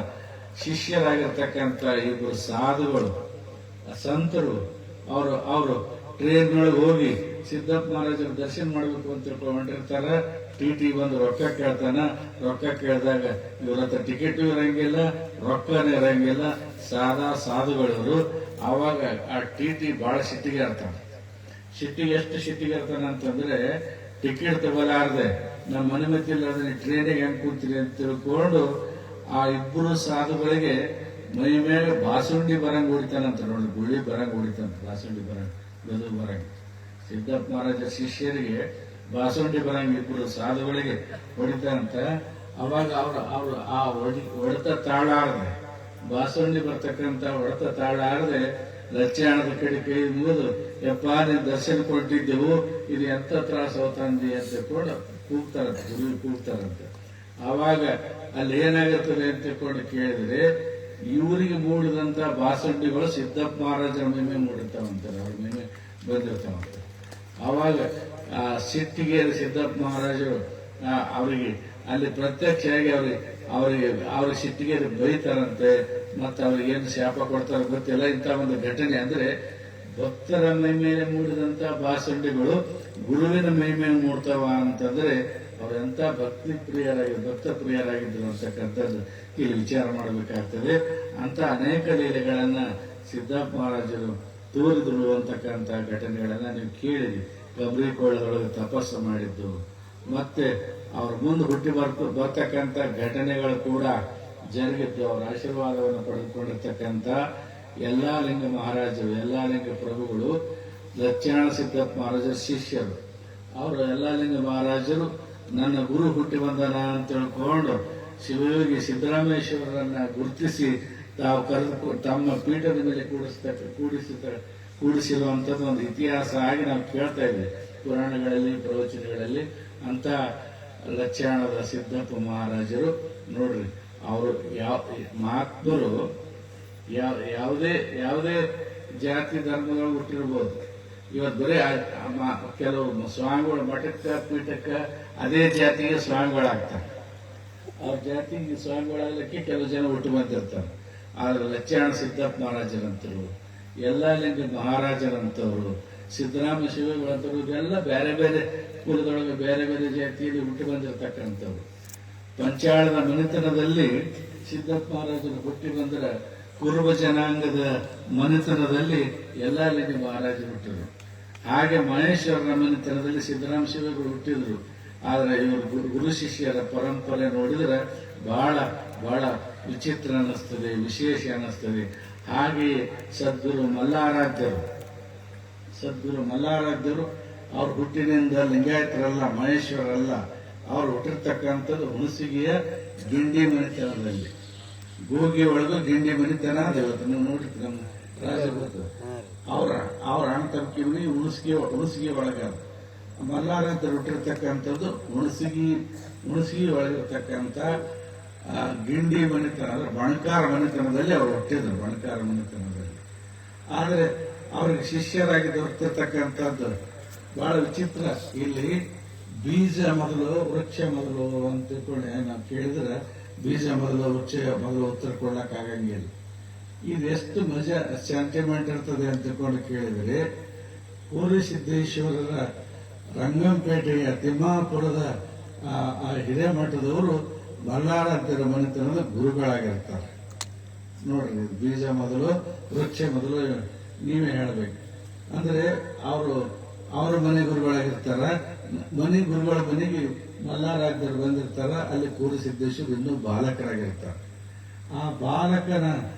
ಶಿಷ್ಯರಾಗಿರ್ತಕ್ಕಂಥ ಇಬ್ಬರು ಸಾಧುಗಳು ಸಂತರು ಅವರು ಟ್ರೈನ್ನೊಳಗೆ ಹೋಗಿ ಸಿದ್ದಪ್ಪ ಮಹಾರಾಜರ ದರ್ಶನ ಮಾಡ್ಬೇಕು ಅಂತ ತಿಳ್ಕೊಂಡಿರ್ತಾರ. ಟಿ ಬಂದು ರೊಕ್ಕ ಕೇಳ್ತಾನ. ರೊಕ್ಕ ಕೇಳಿದಾಗ ಇವ್ರ ಹತ್ರ ಟಿಕೆಟ್ ಇರಂಗಿಲ್ಲ, ರೊಕ್ಕನೇ ಇರಂಗಿಲ್ಲ. ಸಾಧುಗಳವರು ಅವಾಗ ಆ ಟಿ ಬಹಳ ಸಿಟ್ಟಿಗೆ ಇರ್ತಾನೆ. ಎಷ್ಟು ಸಿಟ್ಟಿಗೆ ಇರ್ತಾನ ಅಂತಂದ್ರೆ, ಟಿಕೆಟ್ ತಗೊಲಾರ್ದೆ ನಮ್ಮ ಅನುಮತಿ ಇಲ್ಲದ್ರೆ ಟ್ರೈನಿಗೆ ಹೆಂಗ್ ಕೂತೀರಿ ಅಂತ ತಿಳ್ಕೊಂಡು ಆ ಇಬ್ಬರು ಸಾಧುಗಳಿಗೆ ಮೈ ಮೇಲೆ ಬಾಸುಂಡಿ ಬರಂಗ್ ಹೊಡಿತಾನಂತ. ನೋಡಿ, ಗುಳಿ ಬರಂಗ್ ಹೊಡಿತಾನಂತ, ಬಾಸುಂಡಿ ಬರಂಗ್, ಗದು ಬರಂಗ್. ಸಿದ್ದಪ್ಪ ಮಹಾರಾಜ ಶಿಷ್ಯರಿಗೆ ಬಾಸುಂಡಿ ಬರಂಗ್ ಇಬ್ಬರು ಸಾಧುಗಳಿಗೆ ಹೊಡಿತಾನಂತ. ಅವಾಗ ಅವ್ರು ಆ ಹೊಡೆತ ತಾಳಾರದೆ, ಬಾಸುಂಡಿ ಬರ್ತಕ್ಕಂಥ ಹೊಡೆತ ತಾಳಾರದೆ ಲಚ್ಚಾಣದ ಕಡೆ ಕೈ ಮುಗಿದು, ಯಪ್ಪ ನೀನ್ ದರ್ಶನ ಕೊಟ್ಟಿದ್ದೆವು, ಇದು ಎಂತ ತ್ರಾಸ ಹೋತಂದಿ ಅಂತ ಕೂಡ ಕೂಗ್ತಾರಂತೆ, ಗುರು ಕೂಗ್ತಾರಂತೆ. ಆವಾಗ ಅಲ್ಲಿ ಏನಾಗುತ್ತದೆ ಅಂತ ತಿಳ್ಕೊಂಡು ಕೇಳಿದ್ರೆ, ಇವರಿಗೆ ಮೂಡಿದಂತ ಬಾಸುಂಡಿಗಳು ಸಿದ್ದಪ್ಪ ಮಹಾರಾಜರ ಮೇಲೆ ಮೂಡಿರ್ತಾವಂತಾರೆ, ಅವ್ರ ಮೇಲೆ ಬಂದಿರ್ತಾವಂತೆ. ಆವಾಗ ಆ ಸಿಟ್ಟಿಗೆ ಸಿದ್ದಪ್ಪ ಮಹಾರಾಜರು ಅವರಿಗೆ ಅಲ್ಲಿ ಪ್ರತ್ಯಕ್ಷವಾಗಿ ಅವ್ರಿಗೆ ಸಿಟ್ಟಿಗೆ ಬೈತಾರಂತೆ. ಮತ್ತೆ ಅವ್ರಿಗೆ ಏನು ಶಾಪ ಕೊಡ್ತಾರ ಗೊತ್ತಿಲ್ಲ. ಇಂಥ ಒಂದು ಘಟನೆ ಅಂದ್ರೆ ಭಕ್ತರ ಮೈ ಮೇಲೆ ಮೂಡಿದಂತ ಬಾಸುಂಡಿಗಳು ಗುರುವಿನ ಮೈ ಮೇಲೆ ಮೂಡ್ತಾವ ಅಂತಂದ್ರೆ ಅವರೆಂತ ಭಕ್ತ ಪ್ರಿಯರಾಗಿದ್ರು ಅಂತಕ್ಕಂಥದ್ದು ಇಲ್ಲಿ ವಿಚಾರ ಮಾಡಬೇಕಾಗ್ತದೆ. ಅಂತ ಅನೇಕ ಲೀಲೆಗಳನ್ನ ಸಿದ್ದಪ್ಪ ಮಹಾರಾಜರು ತೋರಿದ್ರು ಅಂತಕ್ಕಂಥ ಘಟನೆಗಳನ್ನ ನೀವು ಕೇಳಿರಿ. ಗಬ್ರಿಕೋಳದೊಳಗೆ ತಪಸ್ಸು ಮಾಡಿದ್ದು, ಮತ್ತೆ ಅವ್ರ ಮುಂದೆ ಹುಟ್ಟಿ ಬರ್ತಕ್ಕಂಥ ಘಟನೆಗಳು ಕೂಡ ಜರುಗಿದ್ದು, ಅವರ ಆಶೀರ್ವಾದವನ್ನು ಪಡೆದುಕೊಂಡಿರ್ತಕ್ಕಂಥ ಎಲ್ಲಾ ಲಿಂಗ ಮಹಾರಾಜರು, ಎಲ್ಲಾ ಲಿಂಗ ಪ್ರಭುಗಳು ಲಚ್ಚಾಣ ಸಿದ್ದಪ್ಪ ಮಹಾರಾಜರ ಶಿಷ್ಯರು. ಅವರು ಎಲ್ಲಾ ಲಿಂಗ ಮಹಾರಾಜರು ನನ್ನ ಗುರು ಹುಟ್ಟಿ ಬಂದನ ಅಂತ ತಿಳ್ಕೊಂಡು ಶಿವಯೋಗಿ ಸಿದ್ದರಾಮೇಶ್ವರರನ್ನ ಗುರುತಿಸಿ ತಾವು ಕರೆದು ತಮ್ಮ ಪೀಠದ ಮೇಲೆ ಕೂಡಿಸಿರುವಂತದ್ದು ಒಂದು ಇತಿಹಾಸ ಆಗಿ ನಾವು ಕೇಳ್ತಾ ಇದ್ದೇವೆ ಪುರಾಣಗಳಲ್ಲಿ, ಪ್ರವಚನಗಳಲ್ಲಿ. ಅಂತ ಲಚ್ಚಾಣದ ಸಿದ್ದಪ್ಪ ಮಹಾರಾಜರು ನೋಡ್ರಿ, ಅವರು ಮಹಾತ್ಮರು ಯಾವುದೇ ಜಾತಿ ಧರ್ಮಗಳು ಹುಟ್ಟಿರ್ಬೋದು. ಇವತ್ತು ಬರೀ ಕೆಲವು ಸ್ವಾಮಿಗಳು ಮಠಕ್ಕ ಪೀಠಕ್ಕ ಅದೇ ಜಾತಿಗೆ ಸ್ವಾಮಿಗಳಾಗ್ತಾರೆ. ಅವ್ರ ಜಾತಿಗೆ ಸ್ವಾಮಿಗಳಾಗಲಿಕ್ಕೆ ಕೆಲವು ಜನ ಹುಟ್ಟು ಬಂದಿರ್ತಾರೆ. ಆದ್ರೆ ಲಚ್ಚಾಣ ಸಿದ್ದಪ್ಪ ಮಹಾರಾಜರಂತರು, ಎಲ್ಲಾ ಲಿಂಗ ಮಹಾರಾಜರಂತವರು, ಸಿದ್ದರಾಮ ಶಿವಗಳಂತರು, ಇದೆಲ್ಲ ಬೇರೆ ಬೇರೆ ಕುಲದೊಳಗೆ ಬೇರೆ ಬೇರೆ ಜಾತಿಯಲ್ಲಿ ಹುಟ್ಟು ಬಂದಿರತಕ್ಕಂಥವ್ರು. ಪಂಚಾಳದ ಮನೆತನದಲ್ಲಿ ಸಿದ್ದಪ್ಪ ಮಹಾರಾಜರು ಹುಟ್ಟಿ ಬಂದ್ರೆ ಕುರುಬ ಜನಾಂಗದ ಮನೆತನದಲ್ಲಿ ಎಲ್ಲಾ ಲಿಂಗ ಮಹಾರಾಜರು ಹುಟ್ಟಿದ್ರು. ಹಾಗೆ ಮಹೇಶ್ವರನ ಮನೆತನದಲ್ಲಿ ಸಿದ್ದರಾಮ ಶಿವಗಳು ಹುಟ್ಟಿದ್ರು. ಆದ್ರೆ ಇವರು ಗುರು ಶಿಷ್ಯರ ಪರಂಪರೆ ನೋಡಿದ್ರೆ ಬಹಳ ಬಹಳ ವಿಚಿತ್ರ ಅನ್ನಿಸ್ತದೆ, ವಿಶೇಷ ಅನ್ನಿಸ್ತದೆ. ಹಾಗೆಯೇ ಸದ್ಗುರು ಮಲ್ಲಾರಾಧ್ಯರು ಅವ್ರ ಹುಟ್ಟಿನಿಂದ ಲಿಂಗಾಯತರಲ್ಲ, ಮಹೇಶ್ವರಲ್ಲ. ಅವ್ರು ಹುಟ್ಟಿರ್ತಕ್ಕಂಥದ್ದು ಹುಣಸಿಗೆಯ ಗಿಂಡಿ ಮನೆತನದಲ್ಲಿ. ಗೋಗಿ ಒಳಗೂ ಗಿಂಡಿ ಮನೆತನ ಇವತ್ತು ನೀವು ನೋಡಿರ್ತೀವಿ, ನಮ್ಮ ರಾಜ ಗೊತ್ತು. ಅವರ ಅವ್ರ ಅಣ್ಣ ತಮ್ಕಿವ್ರಿ ಹುಣಸಗಿ ಒಳಗ ಮಲ್ಲಾರ ಅಂತ ಹುಟ್ಟಿರ್ತಕ್ಕಂಥದ್ದು ಹುಣಸಗಿ ಒಳಗಿರ್ತಕ್ಕಂಥ ಗಿಂಡಿ ಮನೆತನ ಅಂದ್ರೆ ಬಣಕಾರ ಮನೆತನದಲ್ಲಿ ಅವರು ಹುಟ್ಟಿದ್ರು, ಬಣಕಾರ ಮನೆತನದಲ್ಲಿ. ಆದರೆ ಅವ್ರಿಗೆ ಶಿಷ್ಯರಾಗಿ ದೊರೆತಿರ್ತಕ್ಕಂಥದ್ದು ಬಹಳ ವಿಚಿತ್ರ. ಇಲ್ಲಿ ಬೀಜ ಮೊದಲು ವೃಕ್ಷ ಮೊದಲು ಅಂತ ತಿಳ್ಕೊಂಡು ನಾವು ಕೇಳಿದ್ರೆ ಬೀಜ ಮೊದಲು ವೃಕ್ಷ ಮೊದಲು ಉತ್ತರ ಕೊಡ್ಲಕ್ ಆಗಂಗಿಲ್ಲ. ಇದೆಷ್ಟು ಮಜಾ ಸೆಂಟಿಮೆಂಟ್ ಇರ್ತದೆ ಅಂತ ತಿಳ್ಕೊಂಡು ಕೇಳಿದ್ರೆ, ಪೂರಿ ಸಿದ್ದೇಶ್ವರರ ರಂಗಂಪೇಟೆಯ ತಿಮ್ಮಾಪುರದ ಆ ಹಿರೇಮಠದವರು ಮಲ್ಲಾರಾಧ್ಯರ ಮನೆತನದ ಗುರುಗಳಾಗಿರ್ತಾರೆ. ನೋಡ್ರಿ, ಬೀಜ ಮೊದಲು ವೃಕ್ಷ ಮೊದಲು ನೀವೇ ಹೇಳ್ಬೇಕು. ಅಂದ್ರೆ ಅವ್ರ ಮನೆ ಗುರುಗಳಾಗಿರ್ತಾರ. ಮನೆ ಗುರುಗಳ ಮನೆಗೆ ಮಲ್ಲಾರಾಧ್ಯರು ಬಂದಿರ್ತಾರ. ಅಲ್ಲಿ ಪೂರಿ ಸಿದ್ದೇಶ್ವರ ಇನ್ನೂ ಬಾಲಕರಾಗಿರ್ತಾರೆ. ಆ ಬಾಲಕನ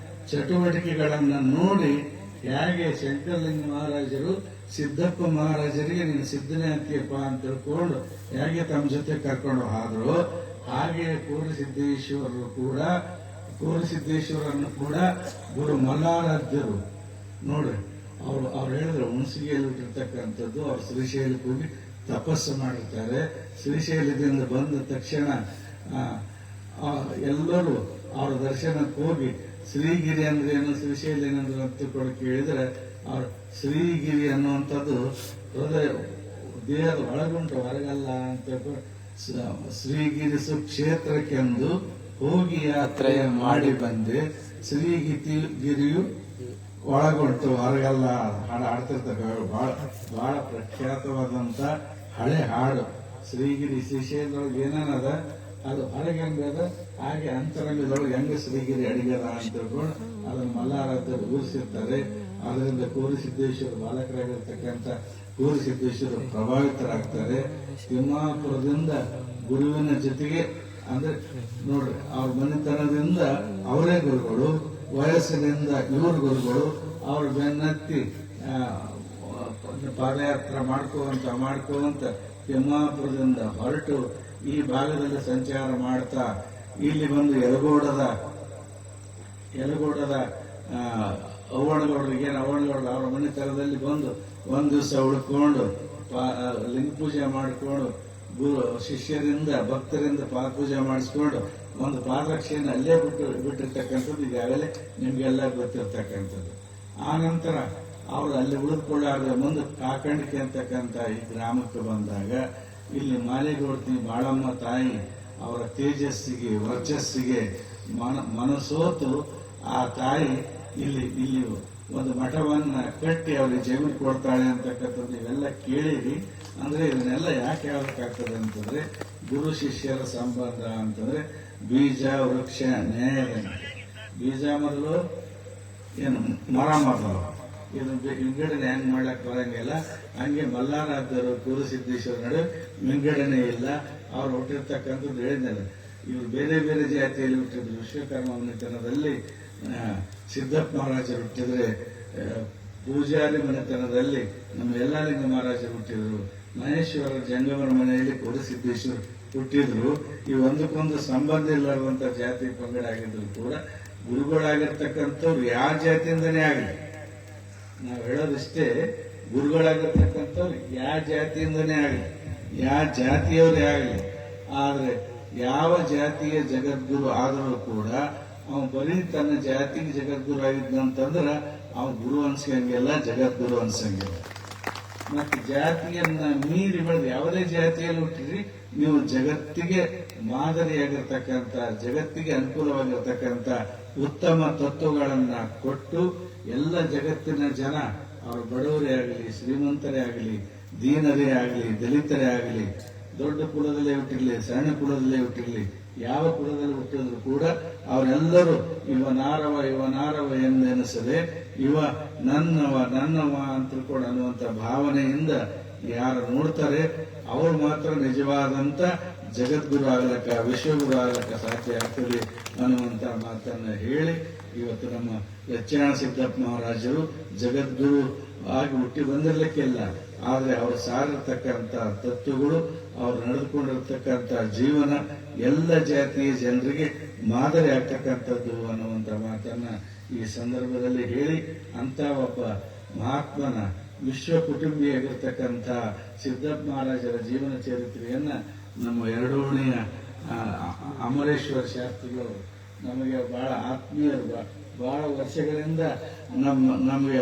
ಚಟುವಟಿಕೆಗಳನ್ನ ನೋಡಿ ಹೇಗೆ ಶಂಕರಲಿಂಗ ಮಹಾರಾಜರು ಸಿದ್ದಪ್ಪ ಮಹಾರಾಜರಿಗೆ ನೀನು ಸಿದ್ದನೇ ಅಂತೀಯಪ್ಪ ಅಂತ ತಿಳ್ಕೊಂಡು ಹೇಗೆ ತಮ್ಮ ಜೊತೆ ಕರ್ಕೊಂಡು ಹೋದ್ರು, ಹಾಗೆ ಪೂರಿ ಸಿದ್ದೇಶ್ವರನ್ನು ಕೂಡ ಗುರು ಮಲ್ಲಾರಾಧ್ಯರು ನೋಡ್ರಿ ಅವ್ರು ಹೇಳಿದ್ರು ಹುಣಸಗಿಯಲ್ಲಿ ಹುಟ್ಟಿರ್ತಕ್ಕಂಥದ್ದು. ಅವ್ರು ಶ್ರೀಶೈಲಕ್ಕೆ ಹೋಗಿ ತಪಸ್ಸು ಮಾಡಿರ್ತಾರೆ. ಶ್ರೀಶೈಲದಿಂದ ಬಂದ ತಕ್ಷಣ ಎಲ್ಲರೂ ಅವ್ರ ದರ್ಶನಕ್ಕೆ ಹೋಗಿ ಶ್ರೀಗಿರಿ ಅಂದ್ರೆ ಏನು, ಶ್ರೀಶೈಲ ಏನಂದ್ರೆ ಅಂತ ಕೂಡ ಕೇಳಿದ್ರೆ ಅವ್ರ ಶ್ರೀಗಿರಿ ಅನ್ನುವಂಥದ್ದು ಹೃದಯ ದೇಹದ ಒಳಗುಂಟು, ಹೊರಗಲ್ಲ ಅಂತ ಶ್ರೀಗಿರಿ ಸುಕ್ಷೇತ್ರಕ್ಕೆಂದು ಹೋಗಿ ಯಾತ್ರೆ ಮಾಡಿ ಬಂದೆ, ಶ್ರೀಗಿರಿಯು ಒಳಗುಂಟು ಹೊರಗಲ್ಲ ಹಾಡು ಹಾಡ್ತಿರ್ತಾರೆ. ಬಹಳ ಪ್ರಖ್ಯಾತವಾದಂತ ಹಳೆ ಹಾಡು. ಶ್ರೀಶೈಲದೊಳಗೆ ಏನೇನದ ಅದು ಹೊರಗೆ ಹೆಂಗದ, ಹಾಗೆ ಅಂತರಂಗದೊಳಗೆ ಹೆಂಗ ಶ್ರೀಗಿರಿ ಅಡಿಗದ ಅಂತ ತಿಳ್ಕೊಂಡು ಅದನ್ನು ಮಲ್ಲಾರಾಧ್ಯರು ಊರಿಸಿರ್ತಾರೆ. ಅದರಿಂದ ಕೋರಿ ಸಿದ್ದೇಶ್ವರ ಬಾಲಕರಾಗಿರ್ತಕ್ಕಂಥ ಕೋರಿ ಸಿದ್ದೇಶ್ವರ ಪ್ರಭಾವಿತರಾಗ್ತಾರೆ. ತಿಮ್ಮಾಪುರದಿಂದ ಗುರುವಿನ ಜೊತೆಗೆ ಅಂದ್ರೆ ನೋಡ್ರಿ, ಅವ್ರ ಮನೆತನದಿಂದ ಅವರೇ ಗುರುಗಳು, ವಯಸ್ಸಿನಿಂದ ಇವರು ಗುರುಗಳು. ಅವ್ರ ಬೆನ್ನತ್ತಿ ಪಾದಯಾತ್ರೆ ಮಾಡ್ಕೋವಂತ ತಿಮ್ಮಾಪುರದಿಂದ ಹೊರಟು ಈ ಭಾಗದಲ್ಲಿ ಸಂಚಾರ ಮಾಡ್ತಾ ಇಲ್ಲಿ ಬಂದು ಯಲಗೋಡದ ಅವ್ವಣಗೌಡರಿಗೆ ಅವ್ರ ಮನೆತನದಲ್ಲಿ ಬಂದು ಒಂದ್ ದಿವಸ ಉಳ್ಕೊಂಡು ಲಿಂಗ ಪೂಜೆ ಮಾಡಿಕೊಂಡು ಗುರು ಶಿಷ್ಯರಿಂದ ಭಕ್ತರಿಂದ ಪಾದಪೂಜೆ ಮಾಡಿಸ್ಕೊಂಡು ಒಂದು ಪಾದರಕ್ಷೆಯನ್ನು ಅಲ್ಲೇ ಬಿಟ್ಟಿರ್ತಕ್ಕಂಥದ್ದು ಈಗಾಗಲೇ ನಿಮ್ಗೆಲ್ಲ ಗೊತ್ತಿರ್ತಕ್ಕಂಥದ್ದು. ಆ ನಂತರ ಅವರು ಅಲ್ಲಿ ಉಳಿದುಕೊಳ್ಳಾರ್ದ ಮುಂದೆ ಕಾಕಂಡಿಕೆ ಅಂತಕ್ಕಂಥ ಈ ಗ್ರಾಮಕ್ಕೆ ಬಂದಾಗ ಇಲ್ಲಿ ಮಾಲಿಗೌಡತಿ ಬಾಳಮ್ಮ ತಾಯಿ ಅವರ ತೇಜಸ್ಸಿಗೆ ವರ್ಚಸ್ಸಿಗೆ ಮನಸೋತು ಆ ತಾಯಿ ಇಲ್ಲಿ ಒಂದು ಮಠವನ್ನ ಕಟ್ಟಿ ಅವ್ರಿಗೆ ಜಮೀನು ಕೊಡ್ತಾಳೆ ಅಂತಕ್ಕಂಥದ್ದು ಇವೆಲ್ಲ ಕೇಳಿರಿ. ಅಂದ್ರೆ ಇದನ್ನೆಲ್ಲ ಯಾಕೆ ಹೇಳ್ಬೇಕಾಗ್ತದೆ ಅಂತಂದ್ರೆ, ಗುರು ಶಿಷ್ಯರ ಸಂಬಂಧ ಅಂತಂದ್ರೆ ಬೀಜ ವೃಕ್ಷ ನ್ಯಾಯದಂಡ. ಬೀಜ ಮೊದಲು ಏನು ಮರ ಮೊದಲು, ಇದು ವಿಂಗಡಣೆ ಹೆಂಗ್ ಮಾಡ್ಲಕ್ ಬರಂಗಿಲ್ಲ. ಹಂಗೆ ಮಲ್ಲಾರಾಧ್ಯರು ಗುರು ಸಿದ್ದೇಶ್ವರ ನಡುವೆ ವಿಂಗಡಣೆ ಇಲ್ಲ. ಅವ್ರು ಹುಟ್ಟಿರ್ತಕ್ಕಂಥದ್ದು ಹೇಳಿದ್ನಲ್ಲ, ಇವ್ರು ಬೇರೆ ಬೇರೆ ಜಾತಿಯಲ್ಲಿ ಹುಟ್ಟಿದ್ರು. ವಿಶ್ವಕರ್ಮ ಮನೆತನದಲ್ಲಿ ಸಿದ್ದಪ್ಪ ಮಹಾರಾಜರು ಹುಟ್ಟಿದ್ರೆ, ಪೂಜಾರಿ ಮನೆತನದಲ್ಲಿ ನಮ್ಮ ಯಲ್ಲಾಲಿಂಗ ಮಹಾರಾಜರು ಹುಟ್ಟಿದ್ರು, ಮಹೇಶ್ವರ ಜಂಗಮರ ಮನೆಯಲ್ಲಿ ಕೊಡಸಿದ್ದೇಶ್ವರ ಹುಟ್ಟಿದ್ರು. ಈ ಒಂದಕ್ಕೊಂದು ಸಂಬಂಧ ಇಲ್ಲದಂತ ಜಾತಿ ಪಂಗಡ ಆಗಿದ್ರು ಕೂಡ ಗುರುಗಳಾಗಿರ್ತಕ್ಕಂಥವ್ರು ಯಾವ ಜಾತಿಯಿಂದನೇ ಆಗಲಿ, ನಾವು ಹೇಳೋದಿಷ್ಟೇ, ಗುರುಗಳಾಗಿರ್ತಕ್ಕಂಥವ್ರು ಯಾವ ಜಾತಿಯಿಂದನೇ ಆಗಲಿ, ಯಾವ ಜಾತಿಯವರೇ ಆಗಲಿ. ಆದ್ರೆ ಯಾವ ಜಾತಿಯ ಜಗದ್ಗುರು ಆದರೂ ಕೂಡ ಅವನು ಬರೀ ತನ್ನ ಜಾತಿಗೆ ಜಗದ್ಗುರು ಆಗಿದ್ನಂತಂದ್ರೆ ಅವನು ಗುರು ಅನ್ಸಂಗಿಲ್ಲ, ಜಗದ್ಗುರು ಅನ್ಸಂಗಿಲ್ಲ. ಮತ್ತೆ ಜಾತಿಯನ್ನ ಮೀರಿ ಬೆಳೆದು ಯಾವುದೇ ಜಾತಿಯಲ್ಲಿ ಹುಟ್ಟಿರಿ, ನೀವು ಜಗತ್ತಿಗೆ ಮಾದರಿಯಾಗಿರ್ತಕ್ಕಂಥ, ಜಗತ್ತಿಗೆ ಅನುಕೂಲವಾಗಿರ್ತಕ್ಕಂಥ ಉತ್ತಮ ತತ್ವಗಳನ್ನ ಕೊಟ್ಟು ಎಲ್ಲ ಜಗತ್ತಿನ ಜನ, ಅವರು ಬಡವರೇ ಆಗಲಿ, ಶ್ರೀಮಂತರೇ ಆಗಲಿ, ದೀನರೇ ಆಗಲಿ, ದಲಿತರೇ ಆಗಲಿ, ದೊಡ್ಡ ಕುಲದಲ್ಲೇ ಹುಟ್ಟಿರ್ಲಿ, ಸಣ್ಣ ಕುಲದಲ್ಲೇ ಹುಟ್ಟಿರ್ಲಿ, ಯಾವ ಕುಲದಲ್ಲಿ ಹುಟ್ಟಿದ್ರು ಕೂಡ ಅವರೆಲ್ಲರೂ ಇವನಾರವ ಎಂದೆನಿಸದೆ ಇವ ನನ್ನವ ಅಂತ ತಿಳ್ಕೊಂಡು ಅನ್ನುವಂಥ ಭಾವನೆಯಿಂದ ಯಾರು ನೋಡ್ತಾರೆ ಅವ್ರು ಮಾತ್ರ ನಿಜವಾದಂತ ಜಗದ್ಗುರು ಆಗ್ಲಕ್ಕ, ವಿಶ್ವಗುರು ಆಗ್ಲಕ್ಕ ಸಾಧ್ಯ ಆಗ್ತದೆ ಅನ್ನುವಂತ ಮಾತನ್ನ ಹೇಳಿ, ಇವತ್ತು ನಮ್ಮ ಯಕ್ಷಗಾನ ಸಿದ್ದಪ್ಪ ಮಹಾರಾಜರು ಜಗದ್ಗುರು ಆಗಿ ಹುಟ್ಟಿ ಬಂದಿರ್ಲಿಕ್ಕಿಲ್ಲ, ಆದ್ರೆ ಅವರು ಸಾರಿರ್ತಕ್ಕಂಥ ತತ್ವಗಳು, ಅವ್ರು ನಡೆದುಕೊಂಡಿರ್ತಕ್ಕಂಥ ಜೀವನ ಎಲ್ಲ ಜಾತಿಯ ಜನರಿಗೆ ಮಾದರಿ ಆಗ್ತಕ್ಕಂಥದ್ದು ಅನ್ನುವಂಥ ಮಾತನ್ನ ಈ ಸಂದರ್ಭದಲ್ಲಿ ಹೇಳಿ, ಅಂತ ಒಬ್ಬ ಮಹಾತ್ಮನ ವಿಶ್ವ ಕುಟುಂಬಿಯಾಗಿರ್ತಕ್ಕಂಥ ಸಿದ್ದಪ್ಪ ಮಹಾರಾಜರ ಜೀವನ ಚರಿತ್ರೆಯನ್ನ ನಮ್ಮ ಎರಡೂಣೆಯ ಅಮರೇಶ್ವರ ಶಾಸ್ತ್ರಿಗಳು ನಮಗೆ ಬಹಳ ಆತ್ಮೀಯರು, ಬಹಳ ವರ್ಷಗಳಿಂದ ನಮಗೆ